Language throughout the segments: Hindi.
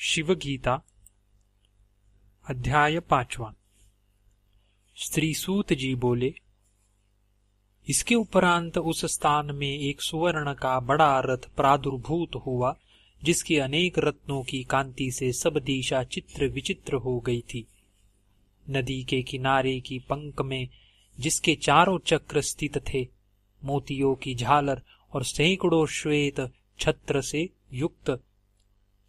शिव गीता अध्याय 5वां। श्री सूत जी बोले, इसके उपरांत उस स्थान में एक सुवर्ण का बड़ा रथ प्रादुर्भूत हुआ, जिसके अनेक रत्नों की कांति से सब दिशा चित्र विचित्र हो गई थी। नदी के किनारे की पंख में, जिसके चारों चक्र स्थित थे, मोतियों की झालर और सैकड़ों श्वेत छत्र से युक्त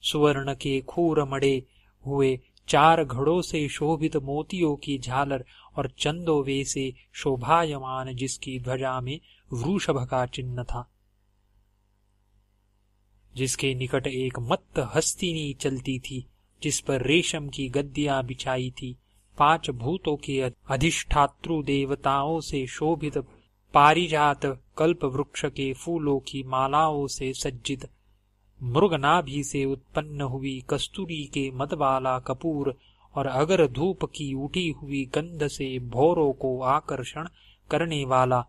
सुवर्ण के खूर मड़े हुए 4 घड़ों से शोभित मोतियों की झालर और चंदोवे से शोभायमान, जिसकी ध्वजा में वृषभ का चिन्ह था, जिसके निकट एक मत्त हस्तिनी चलती थी, जिस पर रेशम की गद्दियां बिछाई थी। 5 भूतों के अधिष्ठातृ देवताओं से शोभित पारिजात कल्प वृक्ष के फूलों की मालाओं से सज्जित, मृगनाभि से उत्पन्न हुई कस्तूरी के मद वाला कपूर और अगर धूप की उठी हुई गंध से भौरों को आकर्षण करने वाला,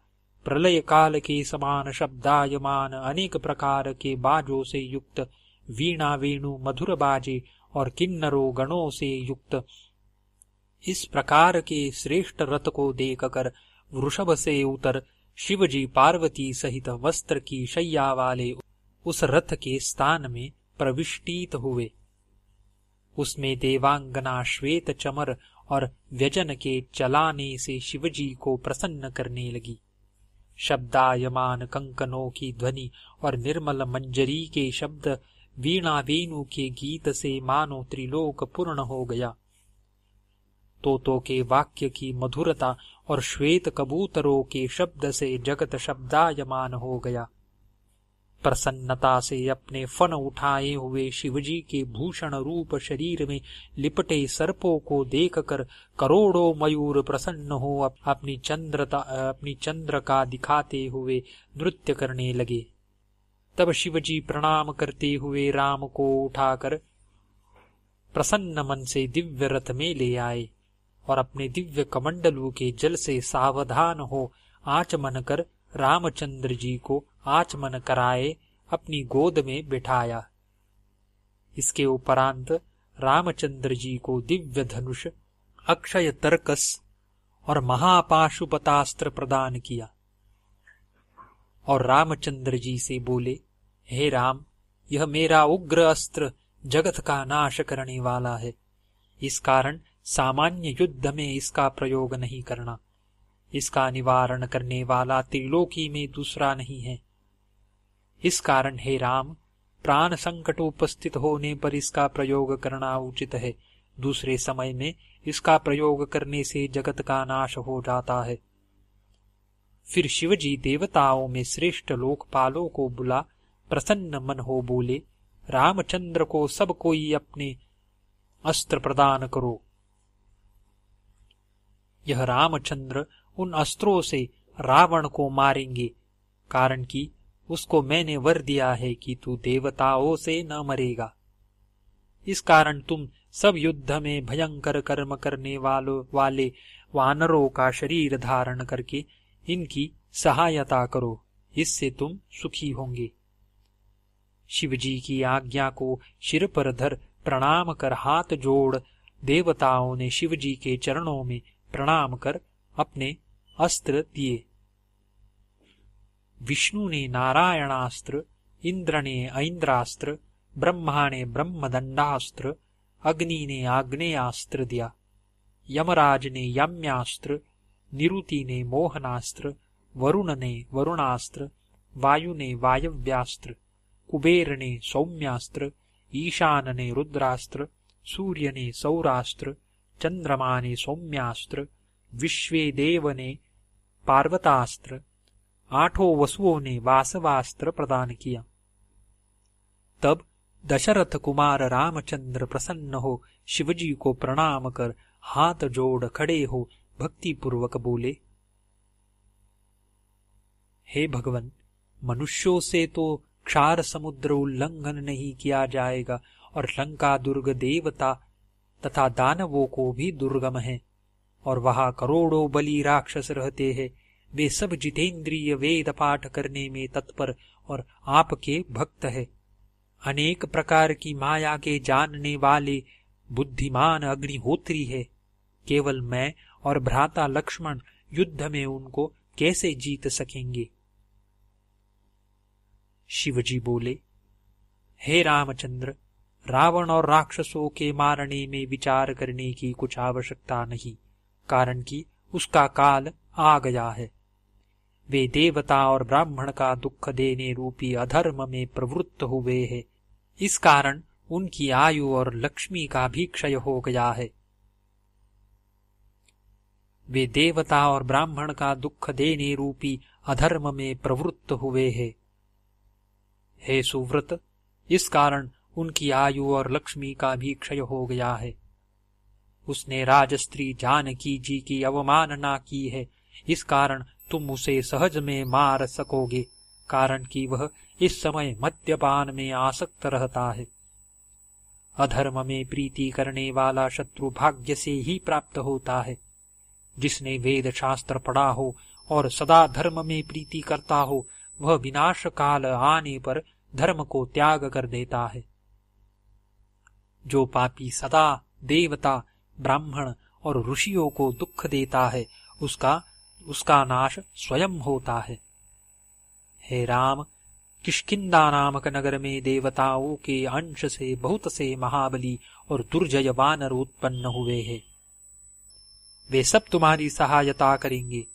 प्रलय काल के समान शब्दायमान अनेक प्रकार के बाजों से युक्त, वीणा वेणु मधुर बाजे और किन्नरों गणों से युक्त, इस प्रकार के श्रेष्ठ रथ को देखकर वृषभ से उतर शिवजी पार्वती सहित वस्त्र की शैया वाले उस रथ के स्थान में प्रविष्टित हुए। उसमें देवांगना श्वेत चमर और व्यजन के चलाने से शिवजी को प्रसन्न करने लगी। शब्दायमान कंकनों की ध्वनि और निर्मल मंजरी के शब्द, वीणा वेणु के गीत से मानो त्रिलोक पूर्ण हो गया। तोतों के वाक्य की मधुरता और श्वेत कबूतरों के शब्द से जगत शब्दायमान हो गया। प्रसन्नता से अपने फन उठाए हुए शिवजी के भूषण रूप शरीर में लिपटे सर्पों को देखकर करोड़ों मयूर प्रसन्न हो अपनी चंद्रका दिखाते हुए नृत्य करने लगे। तब शिवजी प्रणाम करते हुए राम को उठाकर प्रसन्न मन से दिव्य रथ में ले आए और अपने दिव्य कमंडलू के जल से सावधान हो आचमन कर रामचंद्र जी को आचमन कराए अपनी गोद में बिठाया। इसके उपरांत रामचंद्र जी को दिव्य धनुष, अक्षय तर्कस और महापाशुपतास्त्र प्रदान किया और रामचंद्र जी से बोले, हे राम, यह मेरा उग्र अस्त्र जगत का नाश करने वाला है। इस कारण सामान्य युद्ध में इसका प्रयोग नहीं करना। इसका निवारण करने वाला त्रिलोकी में दूसरा नहीं है। इस कारण हे राम, प्राण संकट उपस्थित होने पर इसका प्रयोग करना उचित है। दूसरे समय में इसका प्रयोग करने से जगत का नाश हो जाता है। फिर शिवजी देवताओं में श्रेष्ठ लोकपालों को बुला प्रसन्न मन हो बोले, रामचंद्र को सब कोई अपने अस्त्र प्रदान करो। यह रामचंद्र उन अस्त्रों से रावण को मारेंगे, कारण कि उसको मैंने वर दिया है कि तू देवताओं से न मरेगा। इस कारण तुम सब युद्ध में भयंकर कर्म करने वाले वानरों का शरीर धारण करके इनकी सहायता करो, इससे तुम सुखी होंगे। शिवजी की आज्ञा को सिर पर धर प्रणाम कर हाथ जोड़ देवताओं ने शिवजी के चरणों में प्रणाम कर अपने अस्त्र दिए। विष्णु ने नारायणास्त्र, इंद्र ने ऐन्द्रास्त्र, ब्रह्मा ने ब्रह्मदंडास्त्र, अग्नि ने आग्नेयास्त्र दिया, यमराज ने यम्यास्त्र, निरुति ने मोहनास्त्र, वरुण ने वरुणास्त्र, वायु ने वायव्यास्त्र, कुबेर ने सौम्यास्त्र, ईशान ने रुद्रास्त्र, सूर्य ने सौरास्त्र, चंद्रमा ने सौम्यास्त्र, विश्वे देव ने पार्वतास्त्र, 8 वसुओं ने वासवास्त्र प्रदान किया। तब दशरथ कुमार रामचंद्र प्रसन्न हो शिवजी को प्रणाम कर हाथ जोड़ खड़े हो भक्ति पूर्वक बोले, हे भगवन, मनुष्यों से तो क्षार समुद्र उल्लंघन नहीं किया जाएगा और लंका दुर्ग देवता तथा दानवों को भी दुर्गम है और वहां करोड़ों बलि राक्षस रहते हैं। वे सब जितेंद्रिय वेद पाठ करने में तत्पर और आपके भक्त है। अनेक प्रकार की माया के जानने वाले बुद्धिमान अग्निहोत्री है। केवल मैं और भ्राता लक्ष्मण युद्ध में उनको कैसे जीत सकेंगे? शिवजी बोले, हे रामचंद्र, रावण और राक्षसों के मारने में विचार करने की कुछ आवश्यकता नहीं, कारण कि उसका काल आ गया है। वे देवता और ब्राह्मण का दुख देने रूपी अधर्म में प्रवृत्त हुए हैं। इस कारण उनकी आयु और लक्ष्मी का भी क्षय हो गया है। वे देवता और ब्राह्मण का दुख देने रूपी अधर्म में प्रवृत्त हुए हैं। हे सुव्रत, इस कारण उनकी आयु और लक्ष्मी का भी क्षय हो गया है। उसने राजस्त्री जानकी जी की अवमानना की है, इस कारण तुम उसे सहज में मार सकोगे, कारण कि वह इस समय मद्यपान में आसक्त रहता है। अधर्म में प्रीति करने वाला शत्रु भाग्य से ही प्राप्त होता है। जिसने वेद शास्त्र पढ़ा हो और सदा धर्म में प्रीति करता हो, वह विनाश काल आने पर धर्म को त्याग कर देता है। जो पापी सदा देवता, ब्राह्मण और ऋषियों को दुख देता है, उसका नाश स्वयं होता है। हे राम, किष्किंधा नामक नगर में देवताओं के अंश से बहुत से महाबली और दुर्जय वानर उत्पन्न हुए हैं। वे सब तुम्हारी सहायता करेंगे।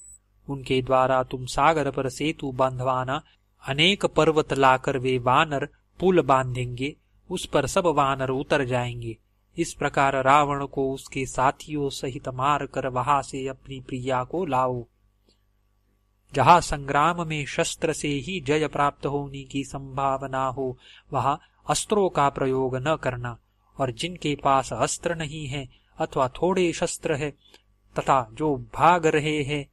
उनके द्वारा तुम सागर पर सेतु बांधवाना। अनेक पर्वत लाकर वे वानर पुल बांधेंगे, उस पर सब वानर उतर जाएंगे। इस प्रकार रावण को उसके साथियों सहित मार कर वहां से अपनी प्रिया को लाओ। जहां संग्राम में शस्त्र से ही जय प्राप्त होने की संभावना हो, वहां अस्त्रों का प्रयोग न करना, और जिनके पास अस्त्र नहीं है अथवा थोड़े शस्त्र है तथा जो भाग रहे हैं,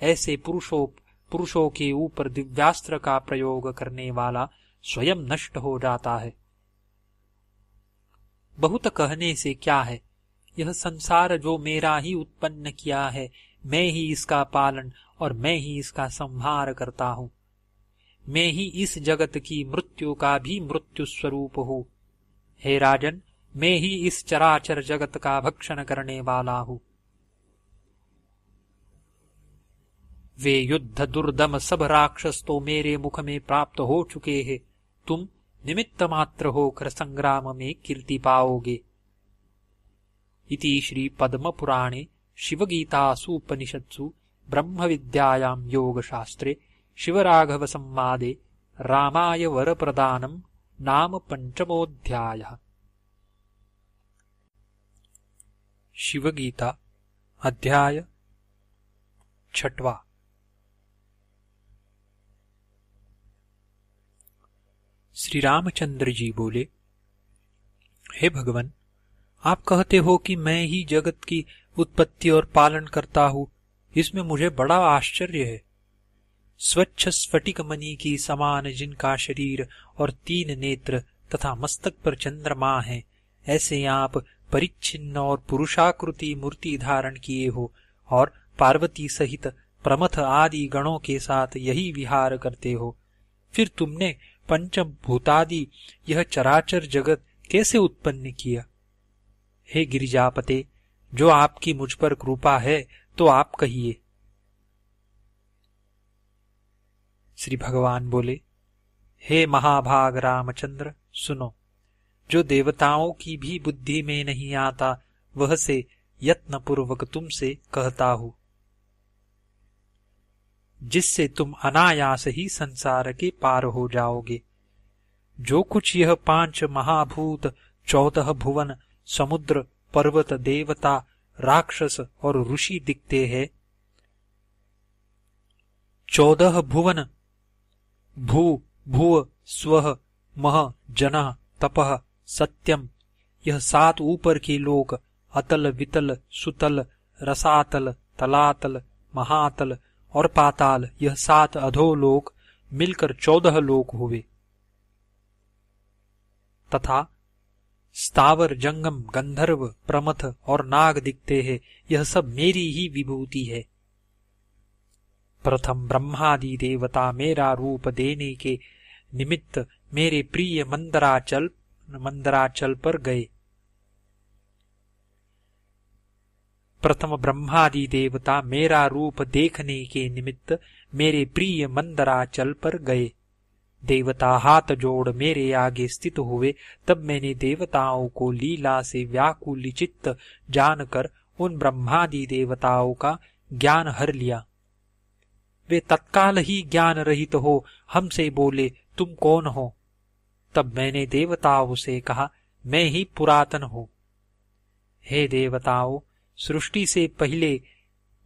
ऐसे पुरुषों के ऊपर दिव्यास्त्र का प्रयोग करने वाला स्वयं नष्ट हो जाता है। बहुत कहने से क्या है, यह संसार जो मेरा ही उत्पन्न किया है, मैं ही इसका पालन और मैं ही इसका संहार करता हूँ। मैं ही इस जगत की मृत्यु का भी मृत्यु स्वरूप हूँ। हे राजन, मैं ही इस चराचर जगत का भक्षण करने वाला हूँ। वे युद्ध दुर्दम सब राक्षस तो मेरे मुख में प्राप्त हो चुके हैं। तुम निमित्त मात्र होकर संग्राम में कीर्ति पाओगे। इति श्री पद्म पुराणे शिवगीतासूपनिषत्सु ब्रह्म विद्यायां योगशास्त्रे शिवराघव संवादे रामाय वर प्रदानम नाम पंचमोऽध्यायः। शिवगीता अध्याय 6वां। श्री रामचंद्र जी बोले, हे भगवान, आप कहते हो कि मैं ही जगत की उत्पत्ति और पालन करता हूँ, इसमें मुझे बड़ा आश्चर्य है। स्वच्छ स्फटिक मणि की समान जिनका शरीर और 3 नेत्र तथा मस्तक पर चंद्रमा है, ऐसे आप परिच्छिन्न और पुरुषाकृति मूर्ति धारण किए हो और पार्वती सहित प्रमथ आदि गणों के साथ यही विहार करते हो। फिर तुमने पंचभूतादि यह चराचर जगत कैसे उत्पन्न किया? हे गिरिजापते, जो आपकी मुझ पर कृपा है तो आप कहिए। श्री भगवान बोले, हे महाभाग रामचंद्र, सुनो। जो देवताओं की भी बुद्धि में नहीं आता, वह से यत्न पूर्वक तुमसे कहता हूं, जिससे तुम अनायास ही संसार के पार हो जाओगे। जो कुछ यह 5 महाभूत, 14 भुवन, समुद्र, पर्वत, देवता, राक्षस और ऋषि दिखते हैं, 14 भुवन भू, भुव, स्वः, मह, जनः, तपः, सत्यम, यह 7 ऊपर के लोक, अतल, वितल, सुतल, रसातल, तलातल, महातल और पाताल, यह 7 अधोलोक मिलकर 14 लोक हुए। तथा स्थावर, जंगम, गंधर्व, प्रमथ और नाग दिखते हैं, यह सब मेरी ही विभूति है। प्रथम ब्रह्मादि देवता मेरा रूप देने के निमित्त मेरे प्रिय मंदराचल पर गए। प्रथम ब्रह्मादि देवता मेरा रूप देखने के निमित्त मेरे प्रिय मंदराचल पर गए। देवता हाथ जोड़ मेरे आगे स्थित हुए, तब मैंने देवताओं को लीला से व्याकुल चित्त जानकर उन ब्रह्मादि देवताओं का ज्ञान हर लिया। वे तत्काल ही ज्ञान रहित हो हमसे बोले, तुम कौन हो? तब मैंने देवताओं से कहा, मैं ही पुरातन हूँ। हे देवताओं, सृष्टि से पहले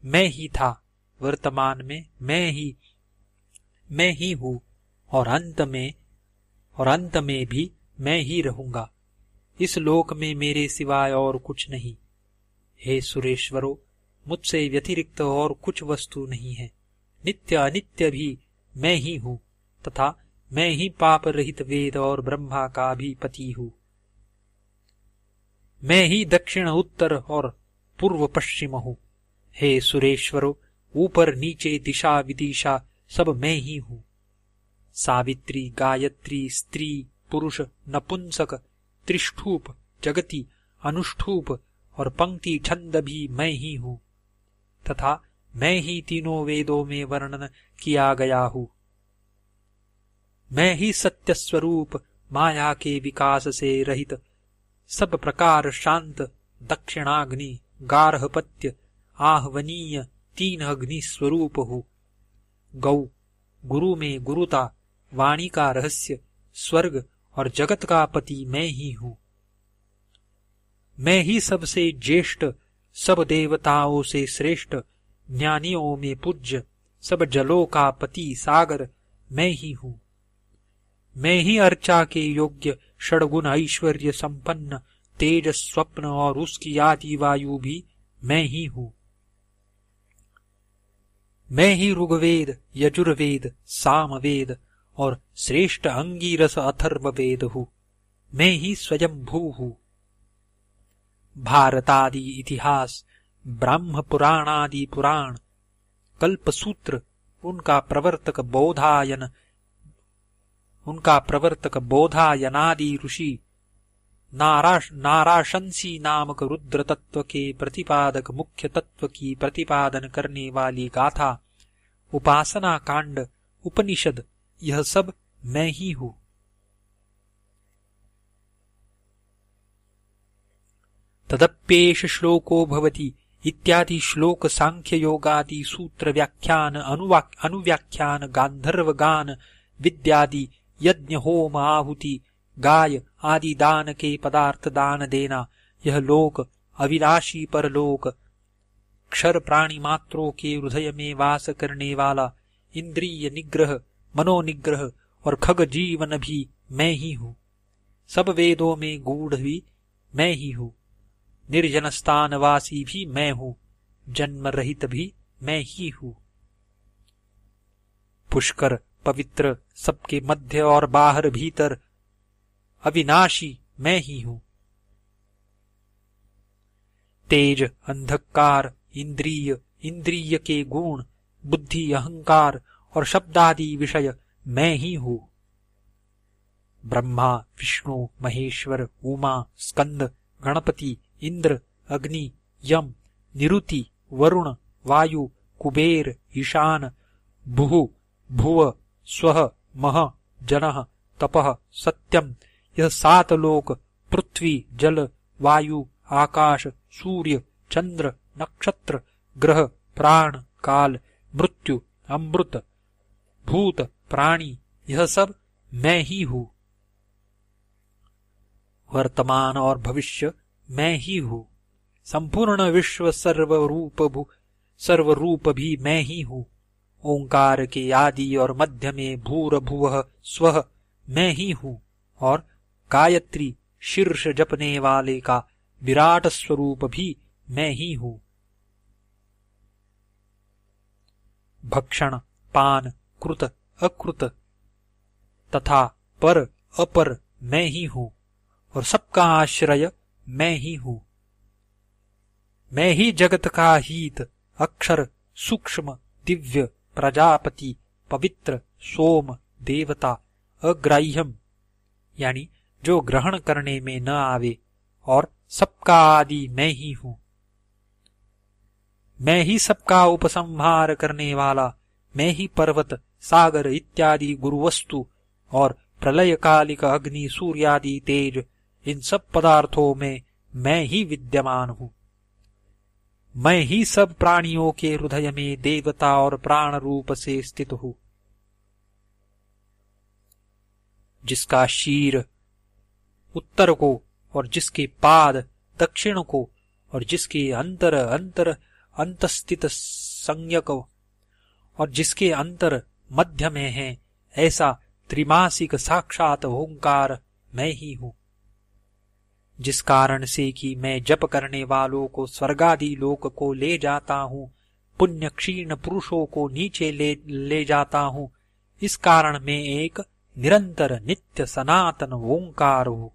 मैं ही था, वर्तमान में मैं ही हूँ और अंत में भी मैं ही रहूंगा। इस लोक में मेरे सिवाय और कुछ नहीं। हे सुरेश्वरो, मुझसे व्यतिरिक्त और कुछ वस्तु नहीं है। नित्य अनित्य भी मैं ही हूँ तथा मैं ही पाप रहित वेद और ब्रह्मा का भी पति हूँ। मैं ही दक्षिण उत्तर और पूर्व पश्चिम हूँ। हे सुरेश्वरो, ऊपर नीचे दिशा विदिशा सब मैं ही हूँ। सावित्री, गायत्री, स्त्री, पुरुष, नपुंसक, त्रिष्ठूप, जगति, अनुष्ठूप और पंक्ति छंद भी मैं ही हूँ तथा मैं ही तीनों वेदों में वर्णन किया गया हूँ। मैं ही सत्य स्वरूप, माया के विकास से रहित, सब प्रकार शांत, दक्षिणाग्नि, गार्हपत्य, आहवनीय तीन अग्नि स्वरूप हूँ। गौ, गुरु में गुरुता, वाणी का रहस्य, स्वर्ग और जगत का पति मैं ही हूँ। मैं ही सबसे ज्येष्ठ, सब देवताओं से श्रेष्ठ, ज्ञानियों में पूज्य, सब जलों का पति सागर मैं ही हूँ। मैं ही अर्चा के योग्य, षड्गुण ऐश्वर्य संपन्न, तेज स्वप्न और उसकी आदि वायु भी मैं ही हूँ। मैं ही ऋग्वेद, यजुर्वेद, सामवेद और श्रेष्ठ अंगीरस अथर्ववेद हूँ। मैं ही स्वयंभू हूँ। भारतादि इतिहास, ब्रह्म पुराणादि पुराण, कल्पसूत्र, उनका प्रवर्तक बोधायनादि ऋषि, नाराशंसी नामक रुद्र तत्व के प्रतिपादक मुख्य तत्व की प्रतिपादन करने वाली गाथा, उपासना कांड, उपनिषद, यह सब मैं ही हूँ। तदप्येष श्लोको भवति इत्यादि श्लोक सांख्य योगादि सूत्र व्याख्यान अनुव्याख्यान गांधर्व गान विद्यादि यज्ञ होम आहुति गाय आदि दान के पदार्थ दान देना, यह लोक अविनाशी परलोक, क्षर प्राणी मात्रों के हृदय में वास करने वाला, इंद्रिय निग्रह, मनोनिग्रह और खग जीवन भी मैं ही हूँ। सब वेदों में गूढ़ भी मैं ही हूँ। निर्जन स्थान वासी भी मैं हूँ, जन्म रहित भी मैं ही हूँ। पुष्कर, पवित्र, सबके मध्य और बाहर भीतर अविनाशी मैं ही हूँ। तेज, अंधकार, इंद्रिय के गुण, बुद्धि, अहंकार और शब्दादि विषय मैं ही हूँ। ब्रह्मा, विष्णु, महेश्वर, उमा, स्कंद, गणपति, इंद्र, अग्नि, यम, निरुति, वरुण, वायु, कुबेर, ईशान, भुः, भुव, स्वः, मह, जनः, तपः, सत्यम, यह 7 लोक, पृथ्वी, जल, वायु, आकाश, सूर्य, चंद्र, नक्षत्र, ग्रह, प्राण, काल, मृत्यु, अमृत, भूत, प्राणी, यह सब मैं ही हूँ। वर्तमान और भविष्य मैं ही हूँ। संपूर्ण विश्व सर्वरूप भी मैं ही हूँ। ओंकार के आदि और मध्य में भूर्भुवः स्वः मैं ही हूँ और गायत्री शीर्ष जपने वाले का विराट स्वरूप भी मैं ही हूँ। भक्षण, पान, कृत, अकृत तथा पर अपर मैं ही हूँ और सबका आश्रय मैं ही हूँ। मैं ही जगत का हित, अक्षर, सूक्ष्म, दिव्य, प्रजापति, पवित्र, सोम, देवता, अग्राह्यम यानी जो ग्रहण करने में न आवे, और सबका आदि मैं ही हूं। मैं ही सबका उपसंहार करने वाला, मैं ही पर्वत, सागर इत्यादि गुरुवस्तु और प्रलयकालिक अग्नि, सूर्यादि तेज, इन सब पदार्थों में मैं ही विद्यमान हूं। मैं ही सब प्राणियों के हृदय में देवता और प्राण रूप से स्थित हूं। जिसका शीर उत्तर को और जिसके पाद दक्षिण को और जिसके अंतर अंतस्थित संज्ञक और जिसके अंतर मध्य में है, ऐसा त्रिमासिक साक्षात ओंकार मैं ही हूं। जिस कारण से कि मैं जप करने वालों को स्वर्गादि लोक को ले जाता हूं, पुण्य क्षीण पुरुषों को नीचे ले जाता हूं, इस कारण मैं एक निरंतर नित्य सनातन ओंकार हूं।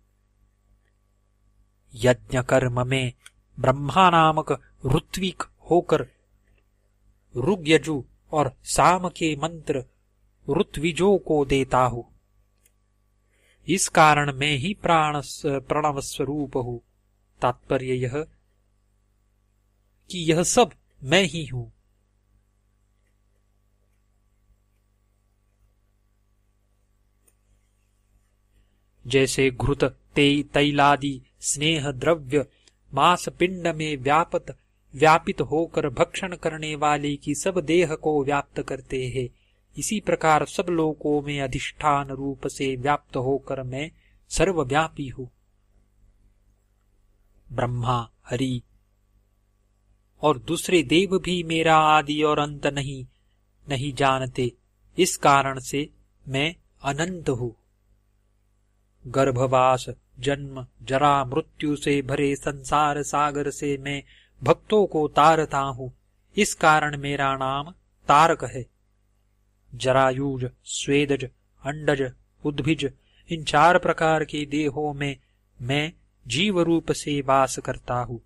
यज्ञ कर्म में ब्रह्मा नामक ऋत्विक होकर ऋग्यजु और साम के मंत्र ऋत्विजों को देता हूं। इस कारण मैं ही प्रणव स्वरूप हूं। तात्पर्य यह कि यह सब मैं ही हूं। जैसे घृत तैलादि स्नेह द्रव्य मांस पिंड में व्यापित होकर भक्षण करने वाले की सब देह को व्याप्त करते हैं, इसी प्रकार सब लोकों में अधिष्ठान रूप से व्याप्त होकर मैं सर्वव्यापी हूं। ब्रह्मा, हरि और दूसरे देव भी मेरा आदि और अंत नहीं जानते, इस कारण से मैं अनंत हूं। गर्भवास, जन्म, जरा, मृत्यु से भरे संसार सागर से मैं भक्तों को तारता हूं, इस कारण मेरा नाम तारक है। जरायुज, स्वेदज, अंडज, उद्भिज, इन 4 प्रकार के देहों में मैं जीव रूप से वास करता हूं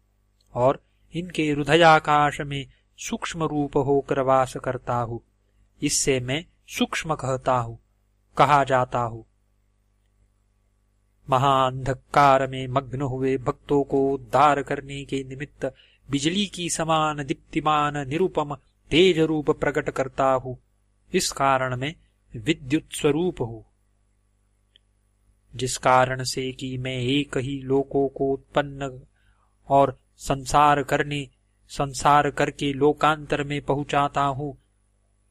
और इनके हृदयाकाश में सूक्ष्म रूप होकर वास करता हूं, इससे मैं सूक्ष्म कहा जाता हूं। महाअंधकार में मग्न हुए भक्तों को उद्धार करने के निमित्त बिजली की समान दीप्तिमान निरुपम तेज रूप प्रकट करता हूं, इस कारण में विद्युत स्वरूप हूं। जिस कारण से कि मैं एक ही लोकों को उत्पन्न और संसार करके लोकांतर में पहुंचाता हूं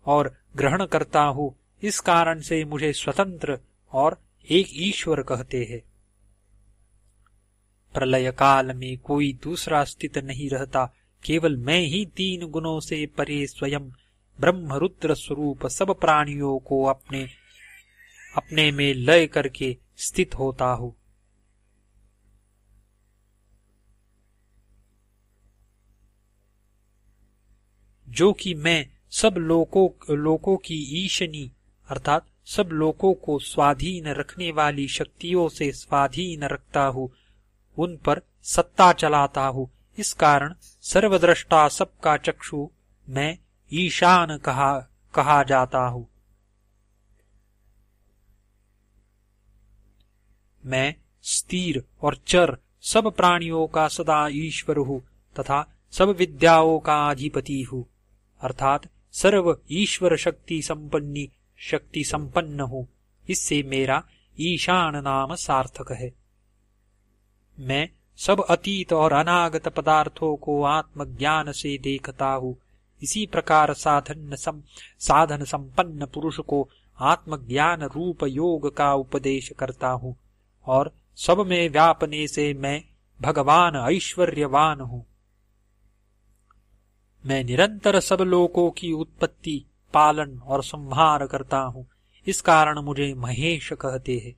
और ग्रहण करता हूं, इस कारण से मुझे स्वतंत्र और एक ईश्वर कहते हैं। प्रलय काल में कोई दूसरा स्थित नहीं रहता, केवल मैं ही 3 गुणों से परे स्वयं ब्रह्म रुद्र स्वरूप सब प्राणियों को अपने में लय करके स्थित होता हूं। जो कि मैं सब लोकों की ईशनी अर्थात सब लोकों को स्वाधीन रखने वाली शक्तियों से स्वाधीन रखता हूं, उन पर सत्ता चलाता हूं, इस कारण सर्वद्रष्टा सबका चक्षु मैं ईशान कहा जाता हूं। मैं स्थिर और चर सब प्राणियों का सदा ईश्वर हूं तथा सब विद्याओं का अधिपति हूं, अर्थात सर्व ईश्वर शक्ति संपन्न हूं, इससे मेरा ईशान नाम सार्थक है। मैं सब अतीत और अनागत पदार्थों को आत्मज्ञान से देखता हूं, इसी प्रकार साधन संपन्न पुरुष को आत्मज्ञान रूप योग का उपदेश करता हूं और सब में व्यापने से मैं भगवान ऐश्वर्यवान हूं। मैं निरंतर सब लोकों की उत्पत्ति, पालन और संहार करता हूं, इस कारण मुझे महेश कहते हैं।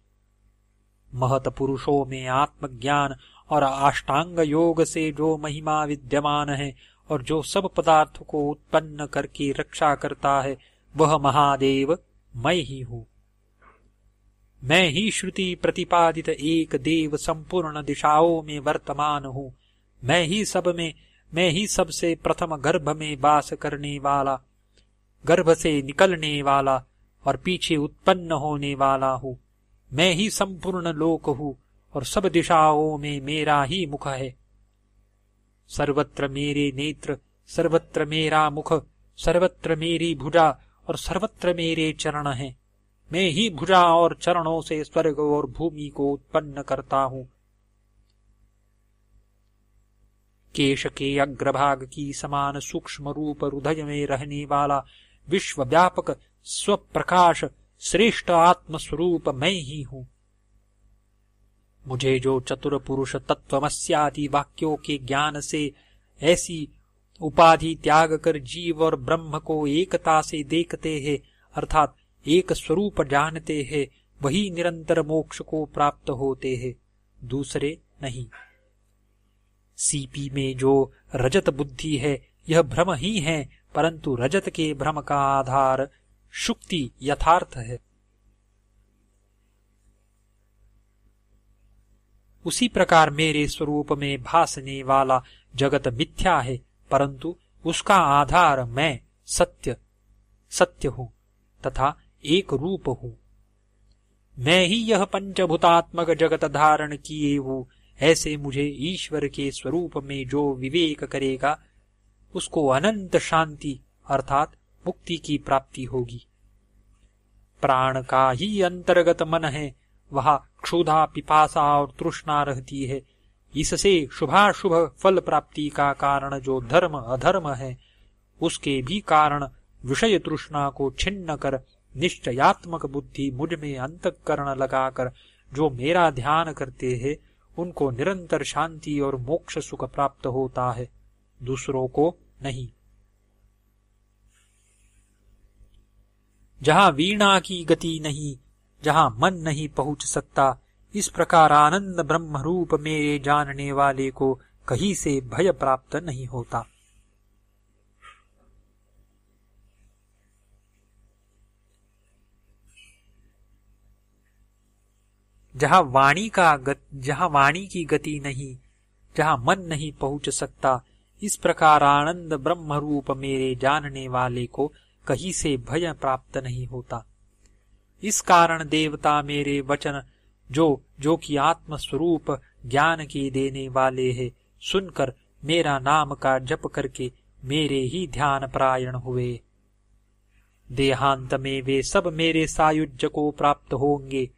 महत पुरुषों में आत्मज्ञान और अष्टांग योग से जो महिमा विद्यमान है और जो सब पदार्थ को उत्पन्न करके रक्षा करता है, वह महादेव मैं ही हूं। मैं ही श्रुति प्रतिपादित एक देव संपूर्ण दिशाओं में वर्तमान हूं। मैं ही सबसे प्रथम गर्भ में वास करने वाला, गर्भ से निकलने वाला और पीछे उत्पन्न होने वाला हूं। मैं ही संपूर्ण लोक हूँ और सब दिशाओं में मेरा ही मुख है। सर्वत्र मेरे नेत्र, सर्वत्र मेरा मुख, सर्वत्र मेरी भुजा और सर्वत्र मेरे चरण हैं। मैं ही भुजा और चरणों से स्वर्ग और भूमि को उत्पन्न करता हूँ। केश के अग्रभाग की समान सूक्ष्म रूप हृदय में रहने वाला विश्व व्यापक स्वप्रकाश श्रेष्ठ आत्म स्वरूप मैं ही हूँ। मुझे जो चतुर पुरुष तत्वमस्यादि वाक्यों के ज्ञान से ऐसी उपाधि त्याग कर जीव और ब्रह्म को एकता से देखते हैं, अर्थात एक स्वरूप जानते हैं, वही निरंतर मोक्ष को प्राप्त होते हैं, दूसरे नहीं। सीपी में जो रजत बुद्धि है यह भ्रम ही है, परंतु रजत के भ्रम का आधार शुक्ति यथार्थ है। उसी प्रकार मेरे स्वरूप में भासने वाला जगत मिथ्या है, परंतु उसका आधार मैं सत्य हूँ तथा एक रूप हूँ। मैं ही यह पंचभूतात्मक जगत धारण किए हूँ। ऐसे मुझे ईश्वर के स्वरूप में जो विवेक करेगा उसको अनंत शांति अर्थात मुक्ति की प्राप्ति होगी। प्राण का ही अंतर्गत मन है, वहां क्षुधा पिपासा और तृष्णा रहती है। इससे शुभाशुभ फल प्राप्ति का कारण जो धर्म अधर्म है, उसके भी कारण विषय तृष्णा को छिन्न कर निश्चयात्मक बुद्धि मुझ में अंतःकरण लगाकर जो मेरा ध्यान करते हैं, उनको निरंतर शांति और मोक्ष सुख प्राप्त होता है, दूसरों को नहीं। जहाँ वीणा की गति नहीं, जहाँ मन नहीं पहुंच सकता, इस प्रकार आनंद ब्रह्म रूप मेरे जानने वाले को कहीं से भय प्राप्त नहीं होता। जहाँ वाणी की गति नहीं, जहाँ मन नहीं पहुंच सकता, इस प्रकार आनंद ब्रह्म रूप मेरे जानने वाले को कहीं से भय प्राप्त नहीं होता। इस कारण देवता मेरे वचन जो कि आत्म स्वरूप ज्ञान के देने वाले हैं, सुनकर मेरा नाम का जप करके मेरे ही ध्यान परायण हुए। देहांत में वे सब मेरे सायुज्य को प्राप्त होंगे।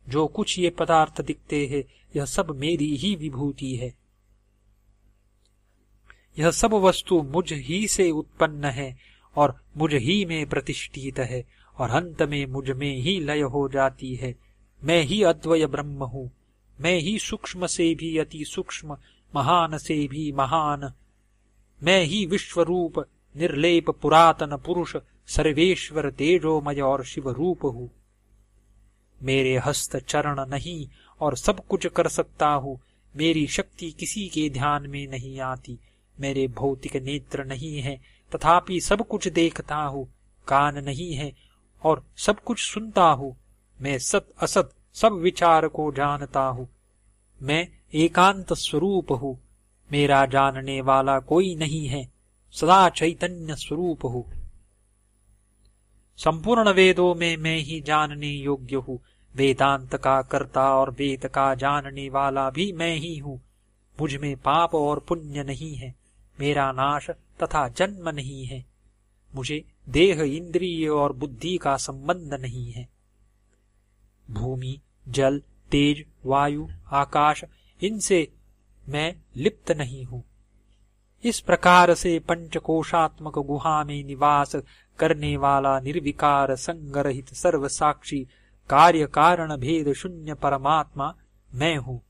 जो कुछ ये पदार्थ दिखते हैं, यह सब मेरी ही विभूति है। यह सब वस्तु मुझ ही से उत्पन्न है और मुझ ही में प्रतिष्ठित है और अंत में मुझ में ही लय हो जाती है। मैं ही अद्वय ब्रह्म हूँ। मैं ही सूक्ष्म से भी अति सूक्ष्म, महान से भी महान। मैं ही विश्वरूप निर्लेप पुरातन पुरुष सर्वेश्वर तेजोमय और शिव रूप हूँ। मेरे हस्त चरण नहीं और सब कुछ कर सकता हूँ। मेरी शक्ति किसी के ध्यान में नहीं आती। मेरे भौतिक नेत्र नहीं है, तथापि सब कुछ देखता हूँ। कान नहीं है और सब कुछ सुनता हूँ। मैं सत असत सब विचार को जानता हूँ। मैं एकांत स्वरूप हूँ। मेरा जानने वाला कोई नहीं है। सदा चैतन्य स्वरूप हूँ। संपूर्ण वेदों में मैं ही जानने योग्य हूँ। वेदांत का कर्ता और वेद का जानने वाला भी मैं ही हूँ। मुझ में पाप और पुण्य नहीं है। मेरा नाश तथा जन्म नहीं है। मुझे देह इंद्रिय और बुद्धि का संबंध नहीं है। भूमि जल तेज वायु आकाश, इनसे मैं लिप्त नहीं हूँ। इस प्रकार से पंचकोशात्मक गुहा में निवास करने वाला निर्विकार संगरहित सर्वसाक्षी कार्य कारण भेद शून्य परमात्मा मैं हूँ।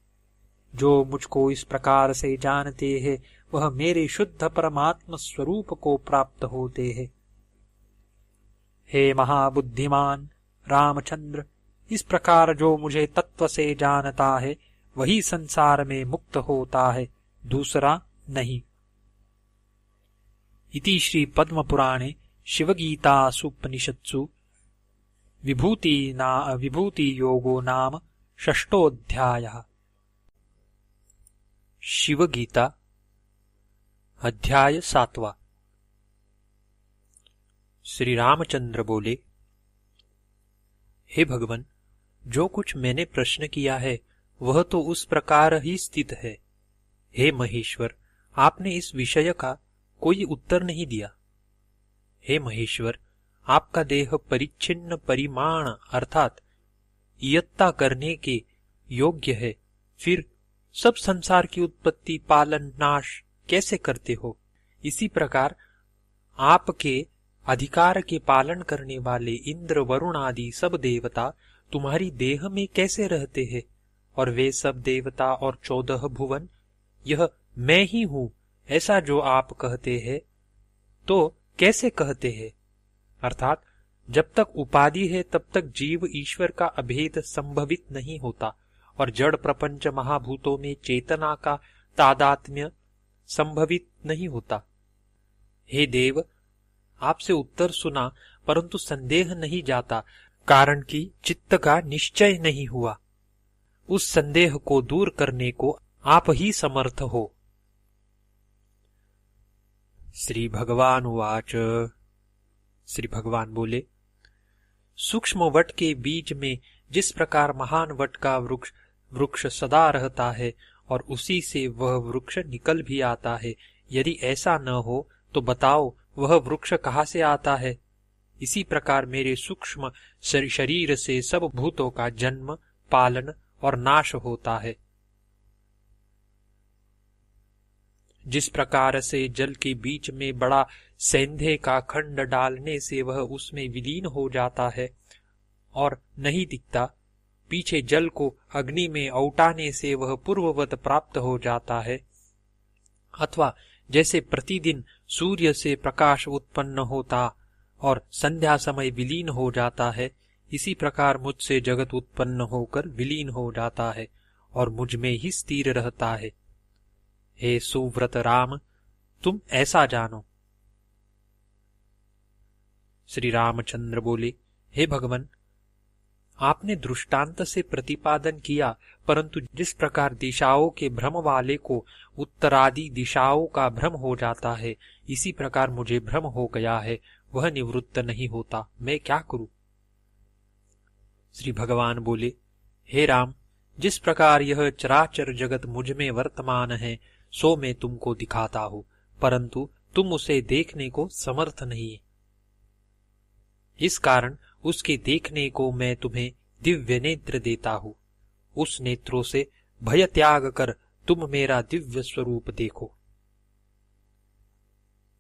जो मुझको इस प्रकार से जानते हैं, वह मेरे शुद्ध परमात्म स्वरूप को प्राप्त होते हैं। हे महाबुद्धिमान रामचंद्र, इस प्रकार जो मुझे तत्व से जानता है, वही संसार में मुक्त होता है, दूसरा नहीं। इति श्री पद्म पुराणे शिवगीतासूपनिषत्सु विभूति योगो नाम षष्ठोऽध्यायः। शिवगीता अध्याय 7वां। श्री रामचंद्र बोले, हे भगवन, जो कुछ मैंने प्रश्न किया है वह तो उस प्रकार ही स्थित है। हे महेश्वर, आपने इस विषय का कोई उत्तर नहीं दिया। हे महेश्वर, आपका देह परिच्छिन्न परिमाण अर्थात इयत्ता करने के योग्य है, फिर सब संसार की उत्पत्ति पालन नाश कैसे करते हो? इसी प्रकार आपके अधिकार के पालन करने वाले इंद्र वरुण आदि सब देवता तुम्हारी देह में कैसे रहते हैं? और वे सब देवता और 14 भुवन यह मैं ही हूं, ऐसा जो आप कहते हैं तो कैसे कहते हैं? अर्थात जब तक उपाधि है तब तक जीव ईश्वर का अभेद संभवित नहीं होता और जड़ प्रपंच महाभूतों में चेतना का तादात्म्य संभवित नहीं होता। हे देव, आपसे उत्तर सुना परंतु संदेह नहीं जाता, कारण कि चित्त का निश्चय नहीं हुआ। उस संदेह को दूर करने को आप ही समर्थ हो। श्री भगवान उवाच। श्री भगवान बोले, सूक्ष्म वट के बीज में जिस प्रकार महान वट का वृक्ष सदा रहता है और उसी से वह वृक्ष निकल भी आता है, यदि ऐसा न हो तो बताओ वह वृक्ष कहाँ से आता है? इसी प्रकार मेरे सूक्ष्म शरीर से सब भूतों का जन्म, पालन और नाश होता है। जिस प्रकार से जल के बीच में बड़ा सेंधे का खंड डालने से वह उसमें विलीन हो जाता है और नहीं दिखता, पीछे जल को अग्नि में औटाने से वह पूर्ववत प्राप्त हो जाता है, अथवा जैसे प्रतिदिन सूर्य से प्रकाश उत्पन्न होता और संध्या समय विलीन हो जाता है, इसी प्रकार मुझसे जगत उत्पन्न होकर विलीन हो जाता है और मुझ में ही स्थिर रहता है। हे सुव्रत राम, तुम ऐसा जानो। श्री रामचंद्र बोले, हे भगवन, आपने दृष्टांत से प्रतिपादन किया, परंतु जिस प्रकार दिशाओं के भ्रम वाले को उत्तरादि दिशाओं का भ्रम हो जाता है, इसी प्रकार मुझे भ्रम हो गया है, वह निवृत्त नहीं होता, मैं क्या करूं? श्री भगवान बोले, हे राम, जिस प्रकार यह चराचर जगत मुझ में वर्तमान है सो मैं तुमको दिखाता हूं, परंतु तुम उसे देखने को समर्थ नहीं। इस कारण उसके देखने को मैं तुम्हें दिव्य नेत्र देता हूं। उस नेत्रों से भय त्याग कर तुम मेरा दिव्य स्वरूप देखो।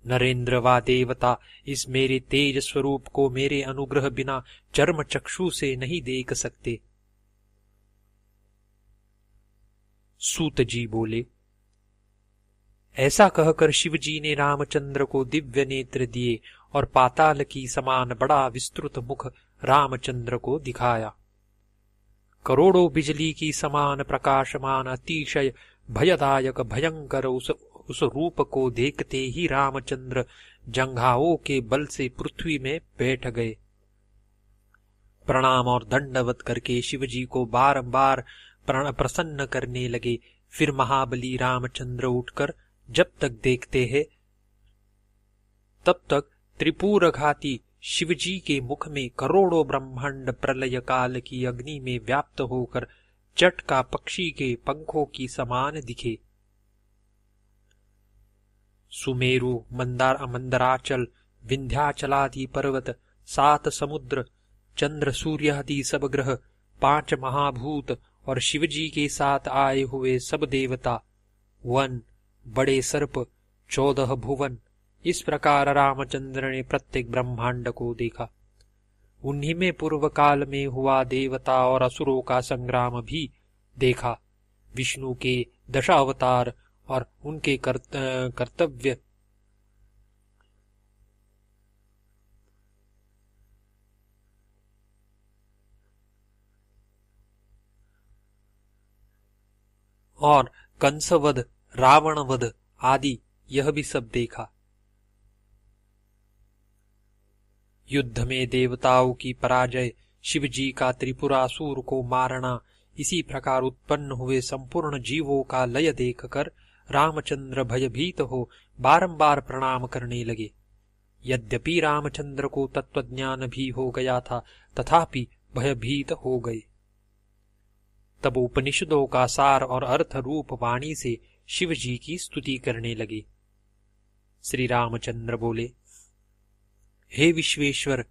नरेंद्र व देवता इस मेरे तेज स्वरूप को मेरे अनुग्रह बिना चर्म चक्षु से नहीं देख सकते। सूत जी बोले, ऐसा कहकर शिवजी ने रामचंद्र को दिव्य नेत्र दिए और पाताल की समान बड़ा विस्तृत मुख रामचंद्र को दिखाया। करोड़ों बिजली की समान प्रकाशमान अतिशय भयदायक भयंकर उस रूप को देखते ही रामचंद्र जंघाओं के बल से पृथ्वी में बैठ गए। प्रणाम और दंडवत करके शिवजी को बारंबार प्रसन्न करने लगे। फिर महाबली रामचंद्र उठकर जब तक देखते हैं तब तक त्रिपुरघाती शिवजी के मुख में करोड़ों ब्रह्मांड प्रलय काल की अग्नि में व्याप्त होकर चटका पक्षी के पंखों की समान दिखे। सुमेरु, मंदराचल, विंध्याचलादि पर्वत, 7 समुद्र, चंद्र सूर्यादि सब ग्रह, 5 महाभूत और शिवजी के साथ आए हुए सब देवता, वन, बड़े सर्प, 14 भुवन, इस प्रकार रामचंद्र ने प्रत्येक ब्रह्मांड को देखा। उन्हीं में पूर्व काल में हुआ देवता और असुरों का संग्राम भी देखा। विष्णु के 10 अवतार और उनके कर्तव्य और कंसवध, रावणवध आदि यह भी सब देखा। युद्ध में देवताओं की पराजय, शिवजी का त्रिपुरासुर को मारना, इसी प्रकार उत्पन्न हुए संपूर्ण जीवों का लय देखकर रामचंद्र भयभीत हो बारंबार प्रणाम करने लगे। यद्यपि रामचंद्र को तत्वज्ञान भी हो गया था, तथापि भयभीत हो गए। तब उपनिषदों का सार और अर्थ रूप वाणी से शिव जी की स्तुति करने लगे। श्री रामचंद्र बोले, हे विश्वेश्वर,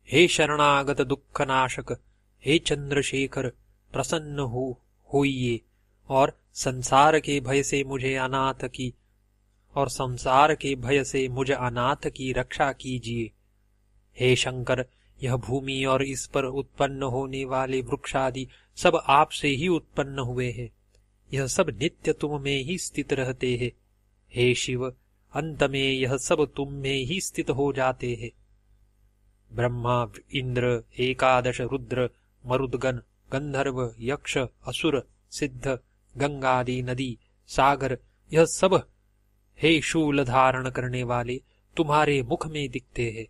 हे शरणागत दुखनाशक, हे चंद्रशेखर, प्रसन्न होइए और संसार के भय से मुझे अनाथ की रक्षा कीजिए। हे शंकर, यह भूमि और इस पर उत्पन्न होने वाले वृक्षादि सब आपसे ही उत्पन्न हुए हैं। यह सब नित्य तुम में ही स्थित रहते हैं। हे शिव, अंत में यह सब तुम में ही स्थित हो जाते हैं। ब्रह्मा, इंद्र, एकादश रुद्र, मरुदगण, गंधर्व, यक्ष, असुर, सिद्ध, गंगादि नदी, सागर, यह सब हे शूल धारण करने वाले तुम्हारे मुख में दिखते हैं।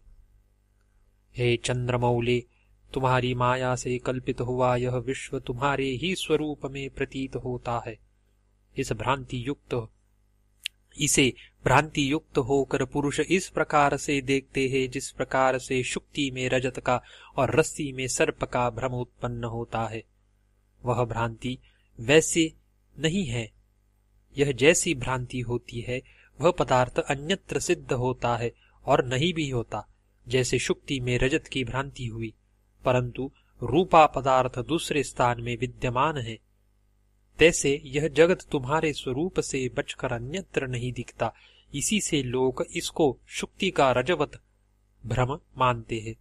हे चंद्रमौले, तुम्हारी माया से कल्पित हुआ यह विश्व तुम्हारे ही स्वरूप में प्रतीत होता है। इसे भ्रांति युक्त होकर पुरुष इस प्रकार से देखते हैं जिस प्रकार से शुक्ति में रजत का और रस्सी में सर्प का भ्रम उत्पन्न होता है। वह भ्रांति वैसे नहीं है। यह जैसी भ्रांति होती है वह पदार्थ अन्यत्र सिद्ध होता है और नहीं भी होता, जैसे शुक्ति में रजत की भ्रांति हुई, परंतु रूपा पदार्थ दूसरे स्थान में विद्यमान है। तैसे यह जगत तुम्हारे स्वरूप से बचकर अन्यत्र नहीं दिखता। इसी से लोग इसको शुक्ति का रजवत भ्रम मानते हैं।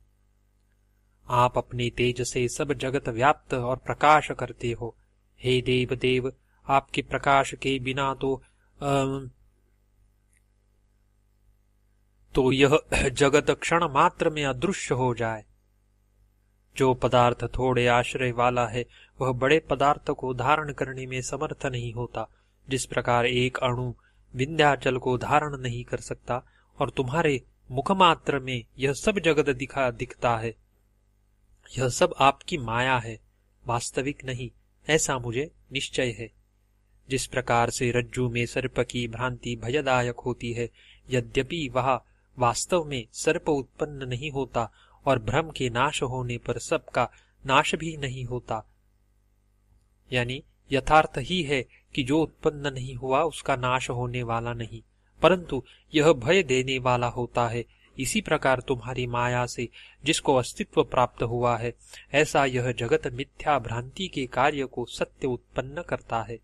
आप अपने तेज से सब जगत व्याप्त और प्रकाश करते हो। हे देव देव, आपके प्रकाश के बिना तो यह जगत क्षण मात्र में अदृश्य हो जाए। जो पदार्थ थोड़े आश्रय वाला है वह बड़े पदार्थ को धारण करने में समर्थ नहीं होता। जिस प्रकार एक अणु विंध्याचल को धारण नहीं कर सकता और तुम्हारे मुख मात्र में यह सब जगत दिखता है, यह सब आपकी माया है, वास्तविक नहीं, ऐसा मुझे निश्चय है। जिस प्रकार से रज्जु में सर्प की भ्रांति भयदायक होती है, यद्यपि वह वास्तव में सर्प उत्पन्न नहीं होता और भ्रम के नाश होने पर सबका नाश भी नहीं होता, यानी यथार्थ ही है कि जो उत्पन्न नहीं हुआ उसका नाश होने वाला नहीं, परंतु यह भय देने वाला होता है। इसी प्रकार तुम्हारी माया से जिसको अस्तित्व प्राप्त हुआ है, ऐसा यह जगत मिथ्या भ्रांति के कार्य को सत्य उत्पन्न करता है।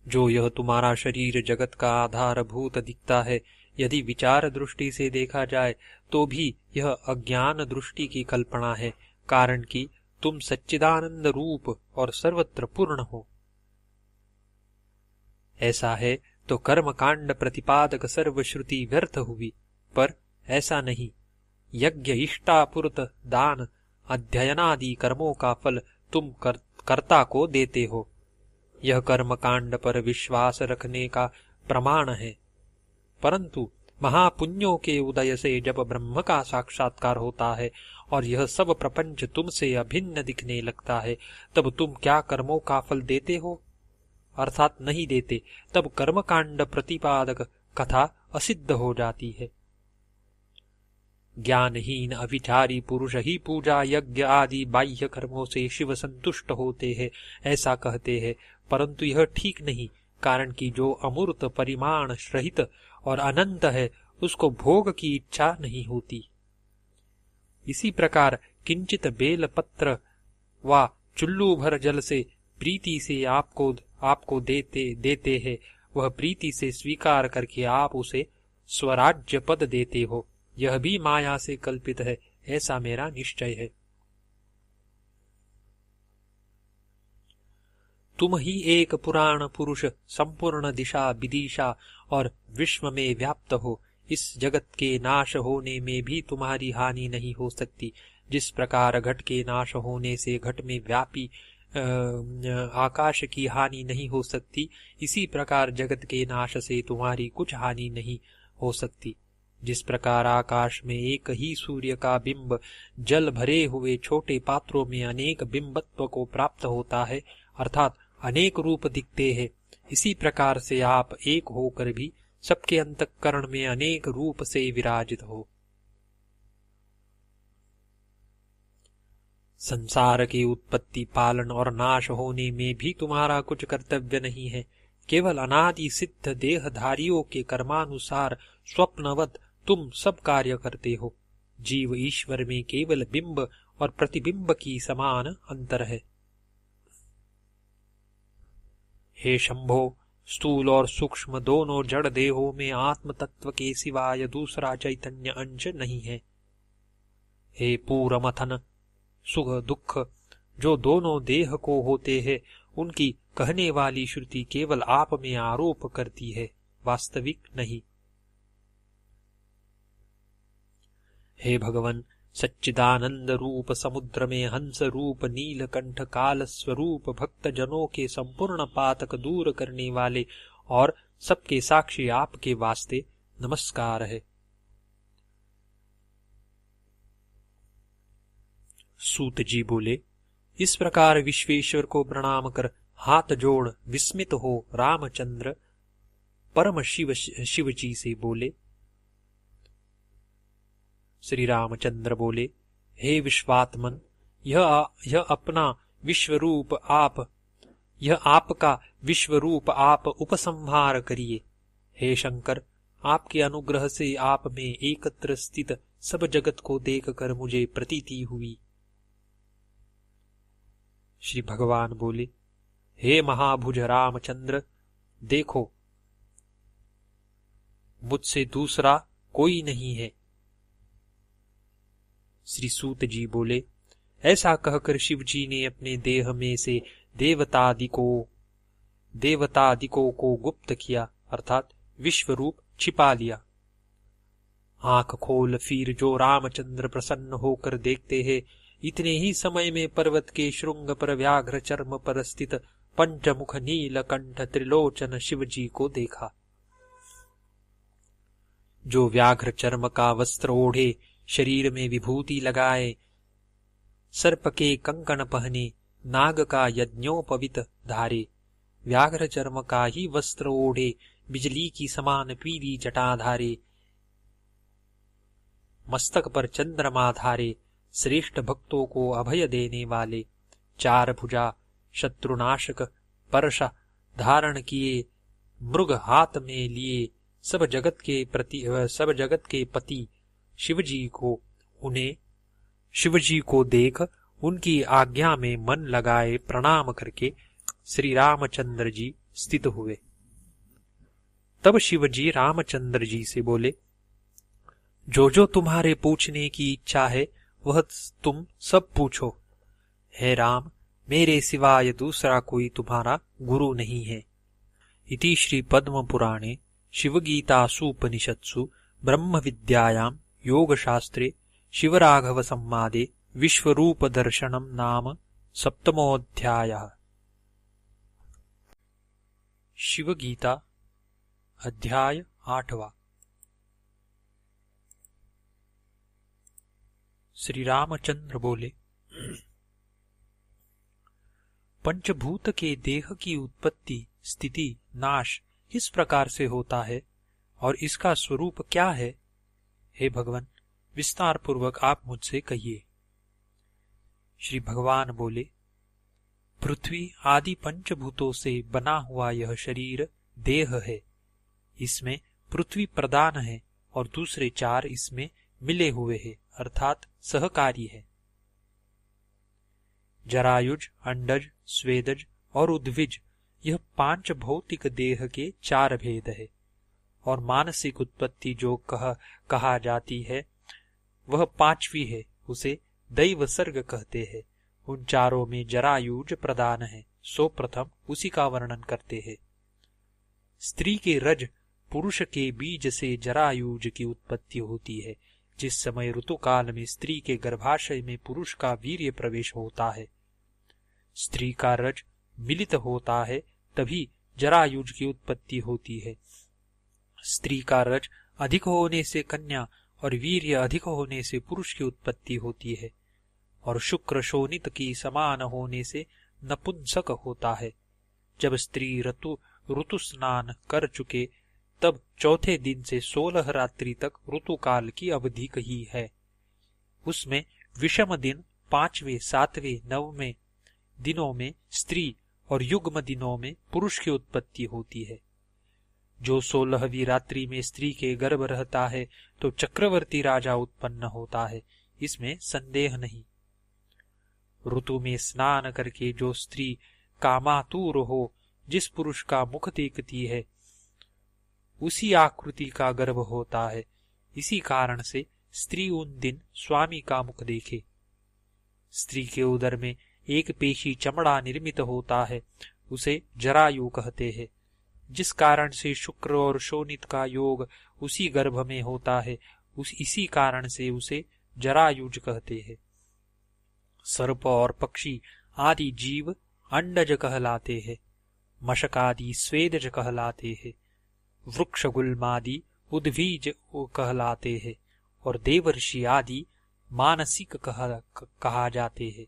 जो यह तुम्हारा शरीर जगत का आधारभूत दिखता है, यदि विचार दृष्टि से देखा जाए तो भी यह अज्ञान दृष्टि की कल्पना है, कारण कि तुम सच्चिदानंद रूप और सर्वत्र पूर्ण हो। ऐसा है तो कर्म कांड प्रतिपादक सर्वश्रुति व्यर्थ हुई, पर ऐसा नहीं। यज्ञ, इष्टापुरत, दान, अध्ययनादि कर्मों का फल तुम कर्ता को देते हो। यह कर्म कांड पर विश्वास रखने का प्रमाण है, परंतु महापुण्यों के उदय से जब ब्रह्म का साक्षात्कार होता है और यह सब प्रपंच तुमसे अभिन्न दिखने लगता है, तब तुम क्या कर्मों का फल देते हो? अर्थात नहीं देते। तब कर्मकांड प्रतिपादक कथा असिद्ध हो जाती है। ज्ञानहीन अविचारी पुरुष ही पूजा, यज्ञ आदि बाह्य कर्मों से शिव संतुष्ट होते हैं, ऐसा कहते हैं, परंतु यह ठीक नहीं, कारण कि जो अमूर्त, परिमाण रहित और अनंत है उसको भोग की इच्छा नहीं होती। इसी प्रकार किंचित बेल पत्र व चुल्लू भर जल से प्रीति से आपको देते हैं, वह प्रीति से स्वीकार करके आप उसे स्वराज्य पद देते हो। यह भी माया से कल्पित है, ऐसा मेरा निश्चय है। तुम ही एक पुराण पुरुष, संपूर्ण दिशा विदिशा और विश्व में व्याप्त हो। इस जगत के नाश होने में भी तुम्हारी हानि नहीं हो सकती। जिस प्रकार घट के नाश होने से घट में व्यापी आकाश की हानि नहीं हो सकती, इसी प्रकार जगत के नाश से तुम्हारी कुछ हानि नहीं हो सकती। जिस प्रकार आकाश में एक ही सूर्य का बिंब जल भरे हुए छोटे पात्रों में अनेक बिंबत्व को प्राप्त होता है, अर्थात अनेक रूप दिखते हैं, इसी प्रकार से आप एक होकर भी सबके अंतःकरण में अनेक रूप से विराजित हो। संसार की उत्पत्ति, पालन और नाश होने में भी तुम्हारा कुछ कर्तव्य नहीं है। केवल अनादि सिद्ध देहधारियों के कर्मानुसार स्वप्नवत तुम सब कार्य करते हो। जीव ईश्वर में केवल बिंब और प्रतिबिंब की समान अंतर है। हे शंभो, स्थूल और सूक्ष्म दोनों जड़ देहों में आत्म तत्व के सिवाय दूसरा चैतन्य अंश नहीं है। हे पूरमथन, सुख दुख जो दोनों देह को होते हैं, उनकी कहने वाली श्रुति केवल आप में आरोप करती है, वास्तविक नहीं। हे भगवन, सच्चिदानंद रूप समुद्र में हंस रूप नीलकंठ काल स्वरूप भक्त जनों के संपूर्ण पातक दूर करने वाले और सबके साक्षी आपके वास्ते नमस्कार है। सूत जी बोले, इस प्रकार विश्वेश्वर को प्रणाम कर हाथ जोड़ विस्मित हो रामचंद्र परम शिव जी से बोले। श्री रामचंद्र बोले, हे विश्वात्मन, यह अपना विश्वरूप आप, यह आपका विश्वरूप आप उपसंहार करिए। हे शंकर, आपके अनुग्रह से आप में एकत्र स्थित सब जगत को देखकर मुझे प्रतीति हुई। श्री भगवान बोले, हे महाभुज रामचंद्र, देखो मुझसे दूसरा कोई नहीं है। श्री सूत जी बोले, ऐसा कहकर शिव जी ने अपने देह में से देवतादिकों को गुप्त किया, अर्थात विश्वरूप छिपा लिया। आंख खोल फिर जो रामचंद्र प्रसन्न होकर देखते हैं, इतने ही समय में पर्वत के श्रृंग पर व्याघ्र चर्म पर स्थित पंचमुख नीलकंठ त्रिलोचन शिव जी को देखा। जो व्याघ्र चर्म का वस्त्र ओढ़े, शरीर में विभूति लगाए, सर्प के कंकण पहने, नाग का यज्ञोपवित धारे, व्याघ्र चर्म का ही वस्त्र ओढ़े, बिजली की समान पीली जटा धारे, मस्तक पर चंद्रमा धारे, श्रेष्ठ भक्तों को अभय देने वाले, चार भुजा शत्रुनाशक परश धारण किए, मृग हाथ में लिए, सब जगत के पति शिवजी को देख उनकी आज्ञा में मन लगाए प्रणाम करके श्री रामचंद्र जी स्थित हुए। तब शिवजी रामचंद्र जी से बोले, जो तुम्हारे पूछने की इच्छा है वह तुम सब पूछो। हे राम, मेरे सिवाय दूसरा कोई तुम्हारा गुरु नहीं है। इति श्री पद्म पुराणे शिवगीतासूपनिषत्सु ब्रह्म विद्यायां योगशास्त्रे शिवराघव संवादे विश्वरूप दर्शनम नाम सप्तमोऽध्यायः। शिवगीता अध्याय 8वां। श्री रामचंद्र बोले, पंचभूत के देह की उत्पत्ति स्थिति नाश इस प्रकार से होता है और इसका स्वरूप क्या है? हे भगवान, विस्तार पूर्वक आप मुझसे कहिए। श्री भगवान बोले, पृथ्वी आदि पंचभूतों से बना हुआ यह शरीर देह है। इसमें पृथ्वी प्रधान है और दूसरे चार इसमें मिले हुए हैं, अर्थात सहकारी है। जरायुज, अंडज, स्वेदज और उद्भिज, यह पांच भौतिक देह के चार भेद है। और मानसिक उत्पत्ति जो कहा जाती है वह पांचवी है, उसे दैव सर्ग कहते हैं। उन चारों में जरायुज प्रधान है, सो प्रथम उसी का वर्णन करते हैं। स्त्री के रज पुरुष के बीज से जरायुज की उत्पत्ति होती है। जिस समय ऋतुकाल में स्त्री के गर्भाशय में पुरुष का वीर्य प्रवेश होता है, स्त्री का रज मिलित होता है, तभी जरायुज की उत्पत्ति होती है। स्त्री का रज अधिक होने से कन्या और वीर्य अधिक होने से पुरुष की उत्पत्ति होती है। और शुक्र शोणित की समान होने से नपुंसक होता है। जब स्त्री ऋतु स्नान कर चुके तब चौथे दिन से 16 रात्रि तक ऋतुकाल की अवधि कही है। उसमें विषम दिन 5वें, 7वें, 9वें दिनों में स्त्री और युग्म दिनों में पुरुष की उत्पत्ति होती है। जो 16वीं रात्रि में स्त्री के गर्भ रहता है तो चक्रवर्ती राजा उत्पन्न होता है, इसमें संदेह नहीं। ऋतु में स्नान करके जो स्त्री कामातुर हो, जिस पुरुष का मुख देखती है, उसी आकृति का गर्भ होता है। इसी कारण से स्त्री उन दिन स्वामी का मुख देखे। स्त्री के उदर में एक पेशी चमड़ा निर्मित होता है, उसे जरायु कहते हैं। जिस कारण से शुक्र और शोणित का योग उसी गर्भ में होता है, इसी कारण से उसे जरायुज कहते हैं। सर्प और पक्षी आदि जीव अंडज कहलाते हैं, मशक आदि स्वेदज कहलाते हैं, वृक्ष गुल्मादि उद्वीज कहलाते हैं और देवर्षि आदि मानसिक कहा जाते हैं।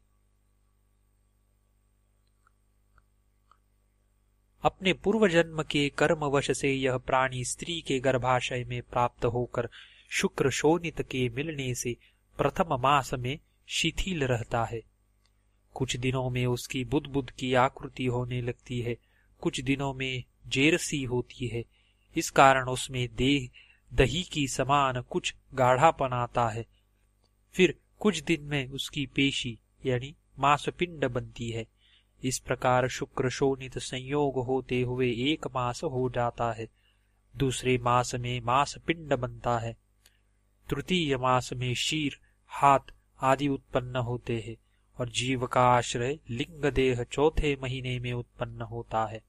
अपने पूर्व जन्म के कर्मवश से यह प्राणी स्त्री के गर्भाशय में प्राप्त होकर शुक्र शोणित के मिलने से प्रथम मास में शिथिल रहता है। कुछ दिनों में उसकी बुदबुद की आकृति होने लगती है, कुछ दिनों में जेरसी होती है। इस कारण उसमें दही की समान कुछ गाढ़ापन आता है। फिर कुछ दिन में उसकी पेशी यानी मांसपिंड बनती है। इस प्रकार शुक्र शोणित संयोग होते हुए एक मास हो जाता है। दूसरे मास में मांसपिंड बनता है। तृतीय मास में शीर, हाथ आदि उत्पन्न होते हैं और जीव का आश्रय लिंग देह चौथे महीने में उत्पन्न होता है।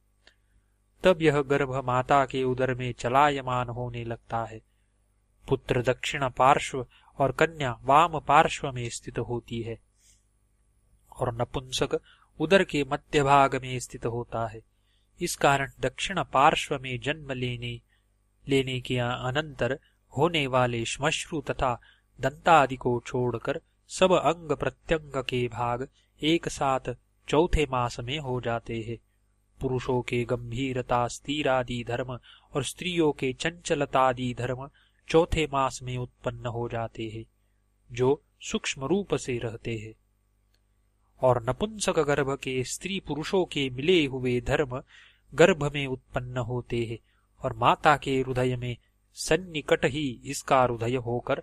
तब यह गर्भ माता के उदर में चलायमान होने लगता है। पुत्र दक्षिण पार्श्व और कन्या वाम पार्श्व में स्थित होती है और नपुंसक उदर के मध्य भाग में स्थित होता है। इस कारण दक्षिण पार्श्व में जन्म लेने के अनंतर होने वाले श्मश्रु तथा दंतादि को छोड़कर सब अंग प्रत्यंग के भाग एक साथ चौथे मास में हो जाते हैं। पुरुषों के गंभीरता स्थिरादि धर्म और स्त्रियों के चंचलतादि धर्म चौथे मास में उत्पन्न हो जाते हैं, जो सूक्ष्म रूप से रहते हैं। और नपुंसक गर्भ के स्त्री पुरुषों के मिले हुए धर्म गर्भ में उत्पन्न होते हैं और माता के हृदय में सन्निकट ही इसका हृदय होकर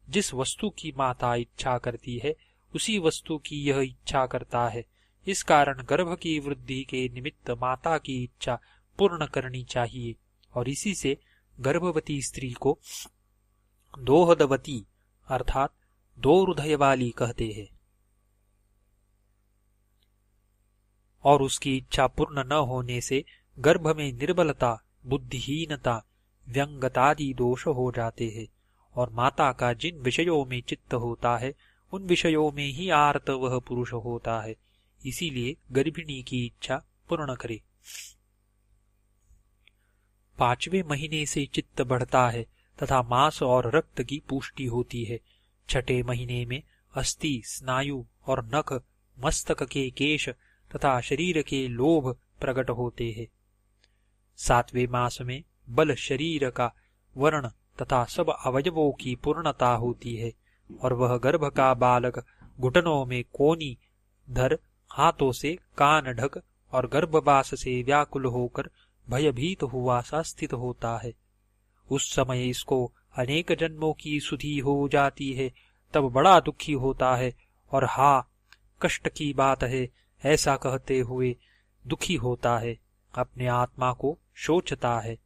जिस वस्तु की माता इच्छा करती है उसी वस्तु की यह इच्छा करता है। इस कारण गर्भ की वृद्धि के निमित्त माता की इच्छा पूर्ण करनी चाहिए और इसी से गर्भवती स्त्री को दोहदवती अर्थात दो हृदय वाली कहते हैं। और उसकी इच्छा पूर्ण न होने से गर्भ में निर्बलता, बुद्धिहीनता, व्यंगतादि दोष हो जाते हैं और माता का जिन विषयों में चित्त होता है उन विषयों में ही आर्त वह पुरुष होता है। इसीलिए गर्भिणी की इच्छा पूर्ण करे। 5वें महीने से चित्त बढ़ता है तथा मांस और रक्त की पुष्टि होती है। 6ठे महीने में अस्थि, स्नायु और नख, मस्तक के केश तथा शरीर के लोभ प्रकट होते हैं। 7वें मास में बल, शरीर का वर्ण तथा सब अवयवों की पूर्णता होती है और वह गर्भ का बालक घुटनों में कोनी धर, हाथों से कान ढक और गर्भवास से व्याकुल होकर भयभीत हुआ सा स्थित होता है। उस समय इसको अनेक जन्मों की सुधि हो जाती है, तब बड़ा दुखी होता है और कष्ट की बात है ऐसा कहते हुए दुखी होता है, अपने आत्मा को सोचता है।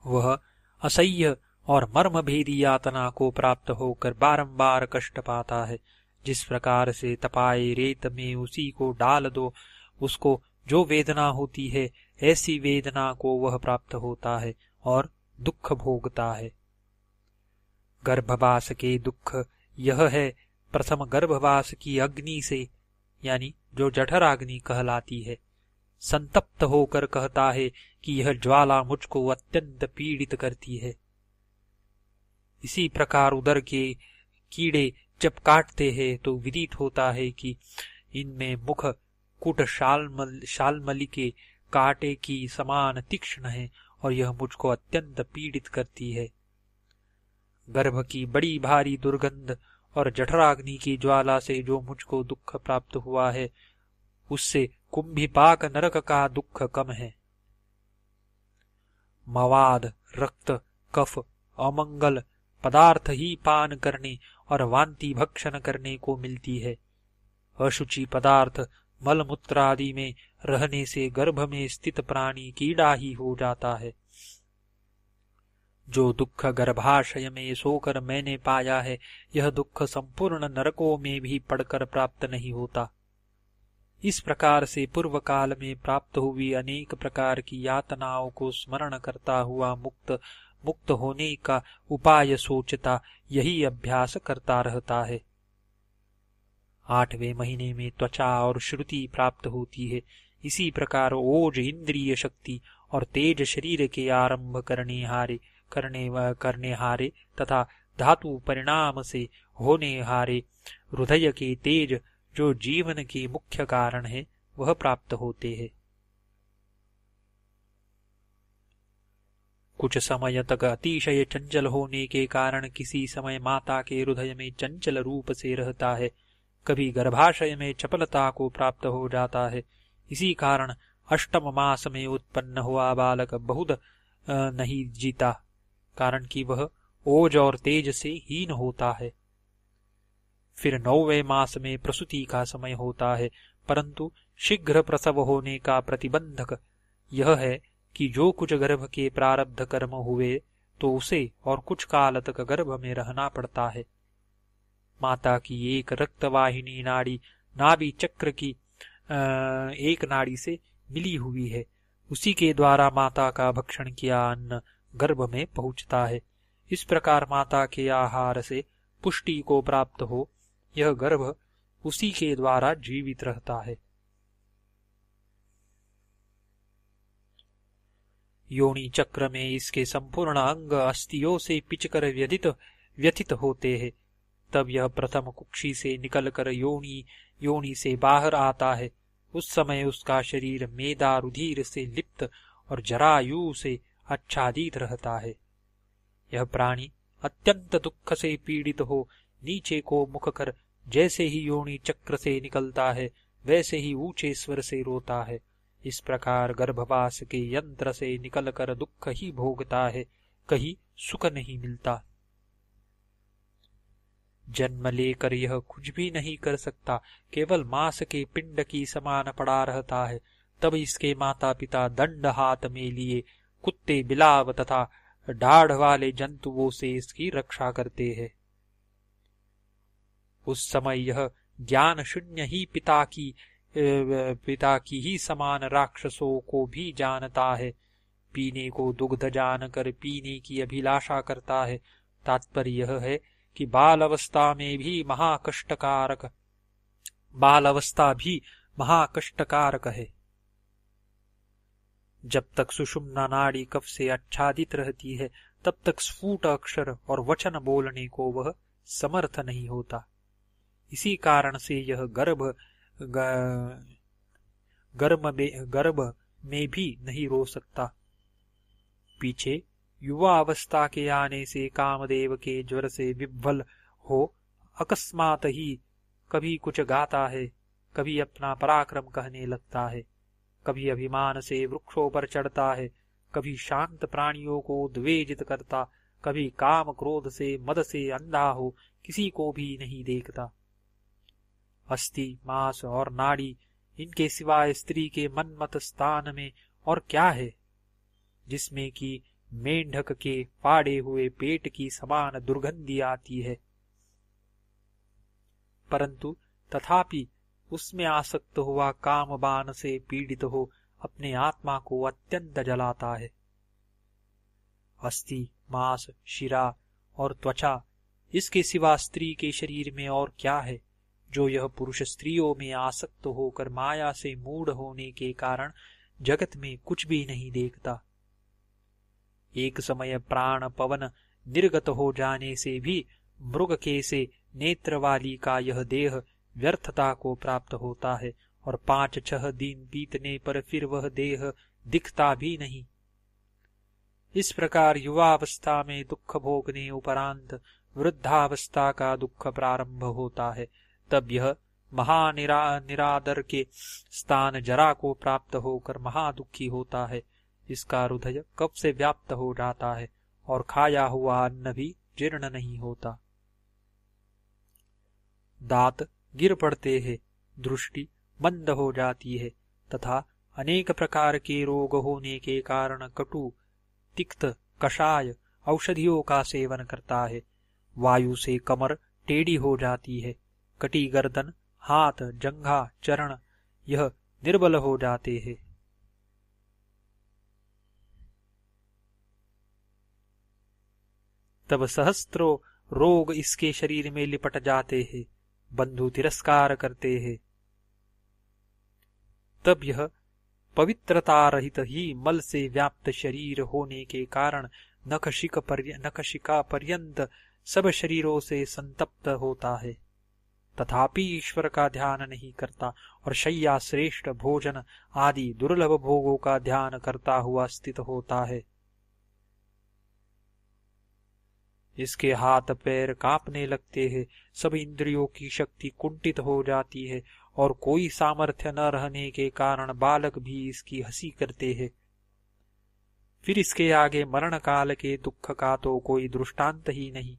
वह असह्य और मर्म भेदी यातना को प्राप्त होकर बारंबार कष्ट पाता है। जिस प्रकार से तपाए रेत में उसी को डाल दो, उसको जो वेदना होती है ऐसी वेदना को वह प्राप्त होता है और दुख भोगता है। गर्भवास के दुख यह है, प्रथम गर्भवास की अग्नि से यानी जो जठराग्नि कहलाती है, संतप्त होकर कहता है कि यह ज्वाला मुझको अत्यंत पीड़ित करती है। इसी प्रकार उदर के कीड़े जब काटते हैं तो विदित होता है कि इनमें मुख कुट शालमली के कांटे की समान तीक्ष्ण है और यह मुझको अत्यंत पीड़ित करती है। गर्भ की बड़ी भारी दुर्गंध और जठराग्नि की ज्वाला से जो मुझको दुख प्राप्त हुआ है, उससे कुंभिपाक नरक का दुख कम है। मवाद, रक्त, कफ, अमंगल पदार्थ ही पान करने और वांति भक्षण करने को मिलती है। अशुचि पदार्थ मलमूत्र आदि में रहने से गर्भ में स्थित प्राणी कीड़ा ही हो जाता है। जो दुख गर्भाशय में सोकर मैंने पाया है, यह दुख संपूर्ण नरकों में भी पड़कर प्राप्त नहीं होता। इस प्रकार से पूर्व काल में प्राप्त हुई अनेक प्रकार की यातनाओं को स्मरण करता हुआ मुक्त होने का उपाय सोचता यही अभ्यास करता रहता है। 8वें महीने में त्वचा और श्रुति प्राप्त होती है। इसी प्रकार ओज इंद्रिय शक्ति और तेज शरीर के आरंभ करने हारे तथा धातु परिणाम से होने हारे हृदय के तेज जो जीवन के मुख्य कारण है, वह प्राप्त होते हैं। कुछ समय तक अतिशय चंचल होने के कारण किसी समय माता के हृदय में चंचल रूप से रहता है, कभी गर्भाशय में चपलता को प्राप्त हो जाता है। इसी कारण अष्टम मास में उत्पन्न हुआ बालक बहुत नहीं जीता, कारण कि वह ओज और तेज से हीन होता है। फिर 9वें मास में प्रसूति का समय होता है, परंतु शीघ्र प्रसव होने का प्रतिबंधक यह है कि जो कुछ गर्भ के प्रारब्ध कर्म हुए तो उसे और कुछ काल तक गर्भ में रहना पड़ता है। माता की एक रक्तवाहिनी नाड़ी नाभि चक्र की एक नाड़ी से मिली हुई है। उसी के द्वारा माता का भक्षण किया अन्न गर्भ में पहुंचता है। इस प्रकार माता के आहार से पुष्टि को प्राप्त हो, यह गर्भ उसी के द्वारा जीवित रहता है। योनि चक्र में इसके संपूर्ण अंग अस्थियों से पिचकर व्यथित होते हैं। तब यह प्रथम कुक्षी से निकलकर योनि से बाहर आता है। उस समय उसका शरीर मेदा रुधिर से लिप्त और जरायु से आच्छादित रहता है। यह प्राणी अत्यंत दुख से पीड़ित हो नीचे को मुख कर जैसे ही योनि चक्र से निकलता है, वैसे ही ऊंचे स्वर से रोता है। इस प्रकार गर्भवास के यंत्र से निकलकर दुख ही भोगता है, कहीं सुख नहीं मिलता। जन्म लेकर यह कुछ भी नहीं कर सकता, केवल मांस के पिंड की समान पड़ा रहता है। तब इसके माता पिता दंड हाथ में लिए कुत्ते, बिलाव तथा डाढ़ वाले जंतुओं से इसकी रक्षा करते हैं। उस समय यह ज्ञान शून्य ही पिता की ही समान राक्षसों को भी जानता है। पीने को दुग्ध जानकर पीने की अभिलाषा करता है। तात्पर्य यह है कि बाल अवस्था भी महाकष्टकारक है। जब तक सुषुम्ना नाड़ी कफ से आच्छादित रहती है, तब तक स्फुट अक्षर और वचन बोलने को वह समर्थ नहीं होता। इसी कारण से यह गर्भ में भी नहीं रो सकता। पीछे युवा अवस्था के आने से कामदेव के ज्वर से विह्वल हो अकस्मात ही कभी कुछ गाता है, कभी अपना पराक्रम कहने लगता है, कभी अभिमान से वृक्षों पर चढ़ता है, कभी शांत प्राणियों को उद्वेजित करता, कभी काम क्रोध से मद से अंधा हो किसी को भी नहीं देखता। अस्थि, मांस और नाड़ी, इनके सिवाय स्त्री के मनमत स्थान में और क्या है, जिसमें कि मेंढक के फाड़े हुए पेट की समान दुर्गंधी आती है। परंतु तथापि उसमें आसक्त हुआ कामबाण से पीड़ित हो अपने आत्मा को अत्यंत जलाता है। अस्थि, मांस, शिरा और त्वचा, इसके सिवा स्त्री के शरीर में और क्या है, जो यह पुरुष स्त्रियों में आसक्त होकर माया से मूढ़ होने के कारण जगत में कुछ भी नहीं देखता। एक समय प्राण पवन निर्गत हो जाने से भी मृग के से नेत्र वाली का यह देह व्यर्थता को प्राप्त होता है और 5-6 दिन बीतने पर फिर वह देह दिखता भी नहीं। इस प्रकार युवावस्था में दुख भोगने उपरांत वृद्धावस्था का दुख प्रारंभ होता है, तब यह महानिरादर के स्थान जरा को प्राप्त होकर महादुखी होता है। इसका हृदय कब से व्याप्त हो जाता है और खाया हुआ अन्न भी जीर्ण नहीं होता। दांत गिर पड़ते हैं, दृष्टि मंद हो जाती है तथा अनेक प्रकार के रोग होने के कारण कटु, तिक्त, कषाय औषधियों का सेवन करता है। वायु से कमर टेढ़ी हो जाती है, कटी गर्दन, हाथ, जंघा, चरण यह निर्बल हो जाते हैं। तब सहस्त्रों रोग इसके शरीर में लिपट जाते हैं, बंधु तिरस्कार करते हैं। तब यह पवित्रता रहित ही मल से व्याप्त शरीर होने के कारण नखशिका पर्यंत सब शरीरों से संतप्त होता है, तथापि ईश्वर का ध्यान नहीं करता और शय्या श्रेष्ठ भोजन आदि दुर्लभ भोगों का ध्यान करता हुआ स्थित होता है। इसके हाथ पैर कांपने लगते हैं, सब इंद्रियों की शक्ति कुंठित हो जाती है और कोई सामर्थ्य न रहने के कारण बालक भी इसकी हंसी करते हैं। फिर इसके आगे मरण काल के दुख का तो कोई दृष्टांत ही नहीं।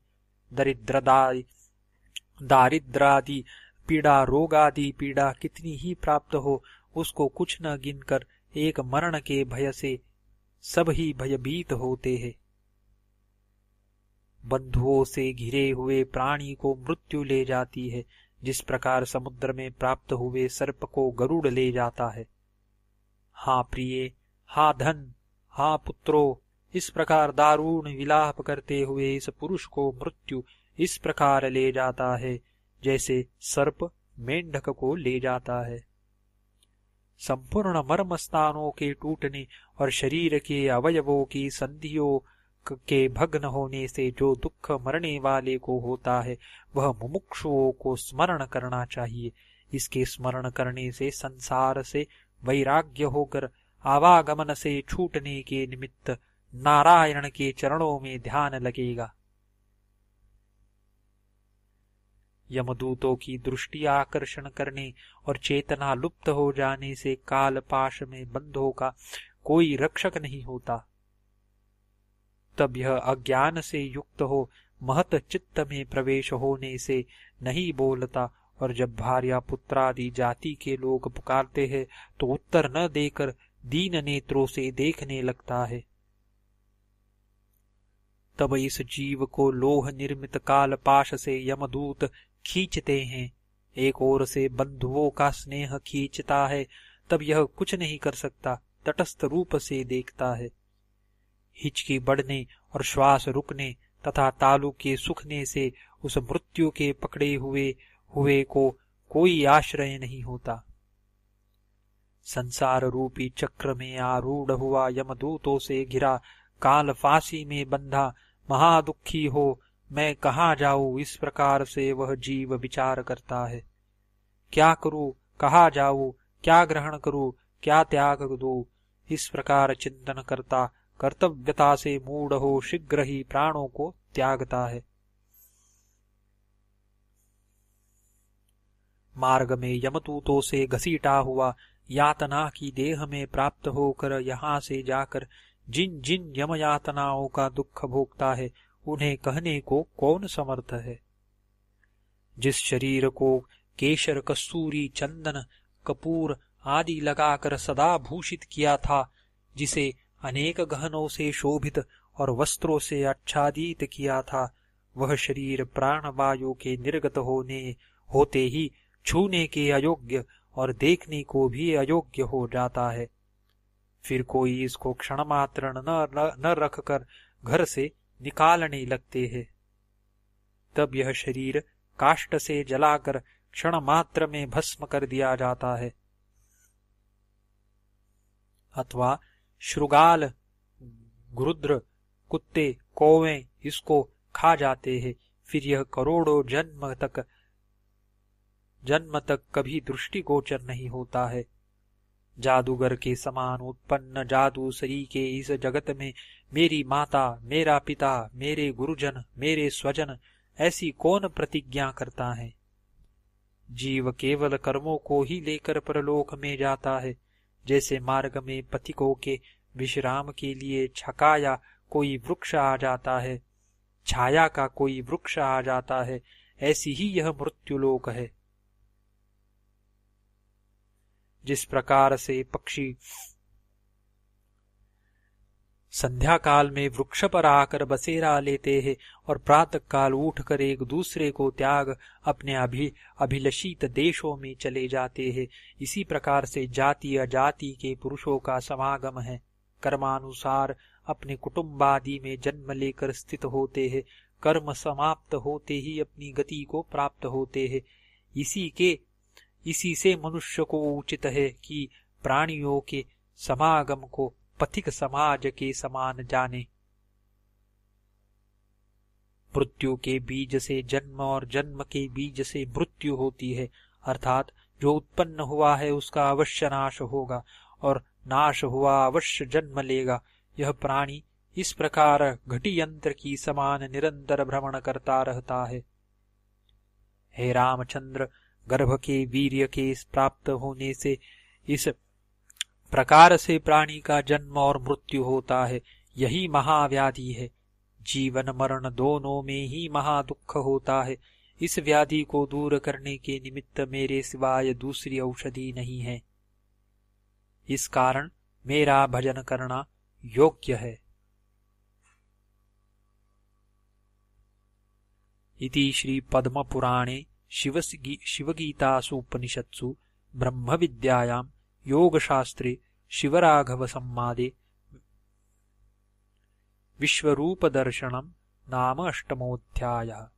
दारिद्रादि पीड़ा, रोगादि पीड़ा कितनी ही प्राप्त हो, उसको कुछ न गिनकर एक मरण के भय से सब ही भयभीत होते हैं। बंधुओं से घिरे हुए प्राणी को मृत्यु ले जाती है, जिस प्रकार समुद्र में प्राप्त हुए सर्प को गरुड़ ले जाता है। हाँ प्रिय, हाँ धन, हाँ पुत्रो, इस प्रकार दारुण विलाप करते हुए इस पुरुष को मृत्यु इस प्रकार ले जाता है जैसे सर्प मेंढक को ले जाता है। संपूर्ण मर्म स्थानों के टूटने और शरीर के अवयवों की संधियों के भग्न होने से जो दुख मरने वाले को होता है, वह मुमुक्षुओं को स्मरण करना चाहिए। इसके स्मरण करने से संसार से वैराग्य होकर आवागमन से छूटने के निमित्त नारायण के चरणों में ध्यान लगेगा। यमदूतों की दृष्टि आकर्षण करने और चेतना लुप्त हो जाने से काल पाश में बंधों का कोई रक्षक नहीं होता। तब यह अज्ञान से युक्त हो महत चित्त में प्रवेश होने से नहीं बोलता, और जब भार्या पुत्रादि जाति के लोग पुकारते हैं तो उत्तर न देकर दीन नेत्रों से देखने लगता है। तब इस जीव को लोह निर्मित काल पाश से यमदूत खींचते हैं। एक ओर से बंधुओं का स्नेह खींचता है, तब यह कुछ नहीं कर सकता, तटस्थ रूप से देखता है। हिचकी बढ़ने और श्वास रुकने तथा तालु के सूखने से उस मृत्यु के पकड़े हुए को कोई आश्रय नहीं होता। संसार रूपी चक्र में आरूढ़ हुआ यमदूतों से घिरा, काल फांसी में बंधा, महादुखी हो मैं कहाँ जाऊं, इस प्रकार से वह जीव विचार करता है। क्या करूं, कहाँ जाऊं, क्या ग्रहण करूं, क्या त्याग दूं, इस प्रकार चिंतन करता कर्तव्यता से मूढ़ हो शीघ्र ही प्राणों को त्यागता है। मार्ग में यमदूतों से घसीटा हुआ यातना की देह में प्राप्त होकर यहाँ से जाकर जिन जिन यम यातनाओं का दुख भोगता है, उन्हें कहने को कौन समर्थ है। जिस शरीर को केशर, कस्तूरी, चंदन, कपूर आदि लगाकर सदा भूषित किया था, जिसे अनेक गहनों से शोभित और वस्त्रों से आच्छादित किया था, वह शरीर प्राणवायु के निर्गत होते ही छूने के अयोग्य और देखने को भी अयोग्य हो जाता है। फिर कोई इसको क्षण मात्र न रखकर घर से निकालने लगते हैं। तब यह शरीर काष्ठ से जलाकर क्षण मात्र में भस्म कर दिया जाता है, अथवा श्रुगाल, गुरुद्र, कुत्ते, कौवे इसको खा जाते हैं। फिर यह करोड़ों जन्म तक कभी दृष्टिगोचर नहीं होता है। जादूगर के समान उत्पन्न जादूसरी के इस जगत में मेरी माता, मेरा पिता, मेरे गुरुजन, मेरे स्वजन, ऐसी कौन प्रतिज्ञा करता है? जीव केवल कर्मों को ही लेकर परलोक में जाता है। जैसे मार्ग में पथिकों के विश्राम के लिए छकाया कोई वृक्ष आ जाता है, छाया का कोई वृक्ष आ जाता है, ऐसी ही यह मृत्युलोक है। जिस प्रकार से पक्षी संध्या काल में वृक्ष पर आकर बसेरा लेते हैं और प्रातः काल उठकर एक दूसरे को त्याग अपने अभिलषित देशों में चले जाते हैं, इसी प्रकार से जाति अजाति के पुरुषों का समागम है। कर्मानुसार अपने कुटुंबादि में जन्म लेकर स्थित होते हैं, कर्म समाप्त होते ही अपनी गति को प्राप्त होते हैं। इसी से मनुष्य को उचित है कि प्राणियों के समागम को पथिक समाज के समान जाने। मृत्यु के बीज से जन्म और जन्म के बीज से मृत्यु होती है, अर्थात जो उत्पन्न हुआ है उसका अवश्य नाश होगा और नाश हुआ अवश्य जन्म लेगा। यह प्राणी इस प्रकार घटी यंत्र की समान निरंतर भ्रमण करता रहता है। हे रामचंद्र, गर्भ के वीर्य के प्राप्त होने से इस प्रकार से प्राणी का जन्म और मृत्यु होता है। यही महाव्याधि है। जीवन मरण दोनों में ही महादुख होता है। इस व्याधि को दूर करने के निमित्त मेरे सिवाय दूसरी औषधि नहीं है। इस कारण मेरा भजन करना योग्य है। इति श्री पद्म पुराणे शिवगीतासु उपनिषत्सु ब्रह्म विद्यायां योगशास्त्रे शिवराघव संवादे विश्वरूप दर्शनम नाम 8मोऽध्यायः।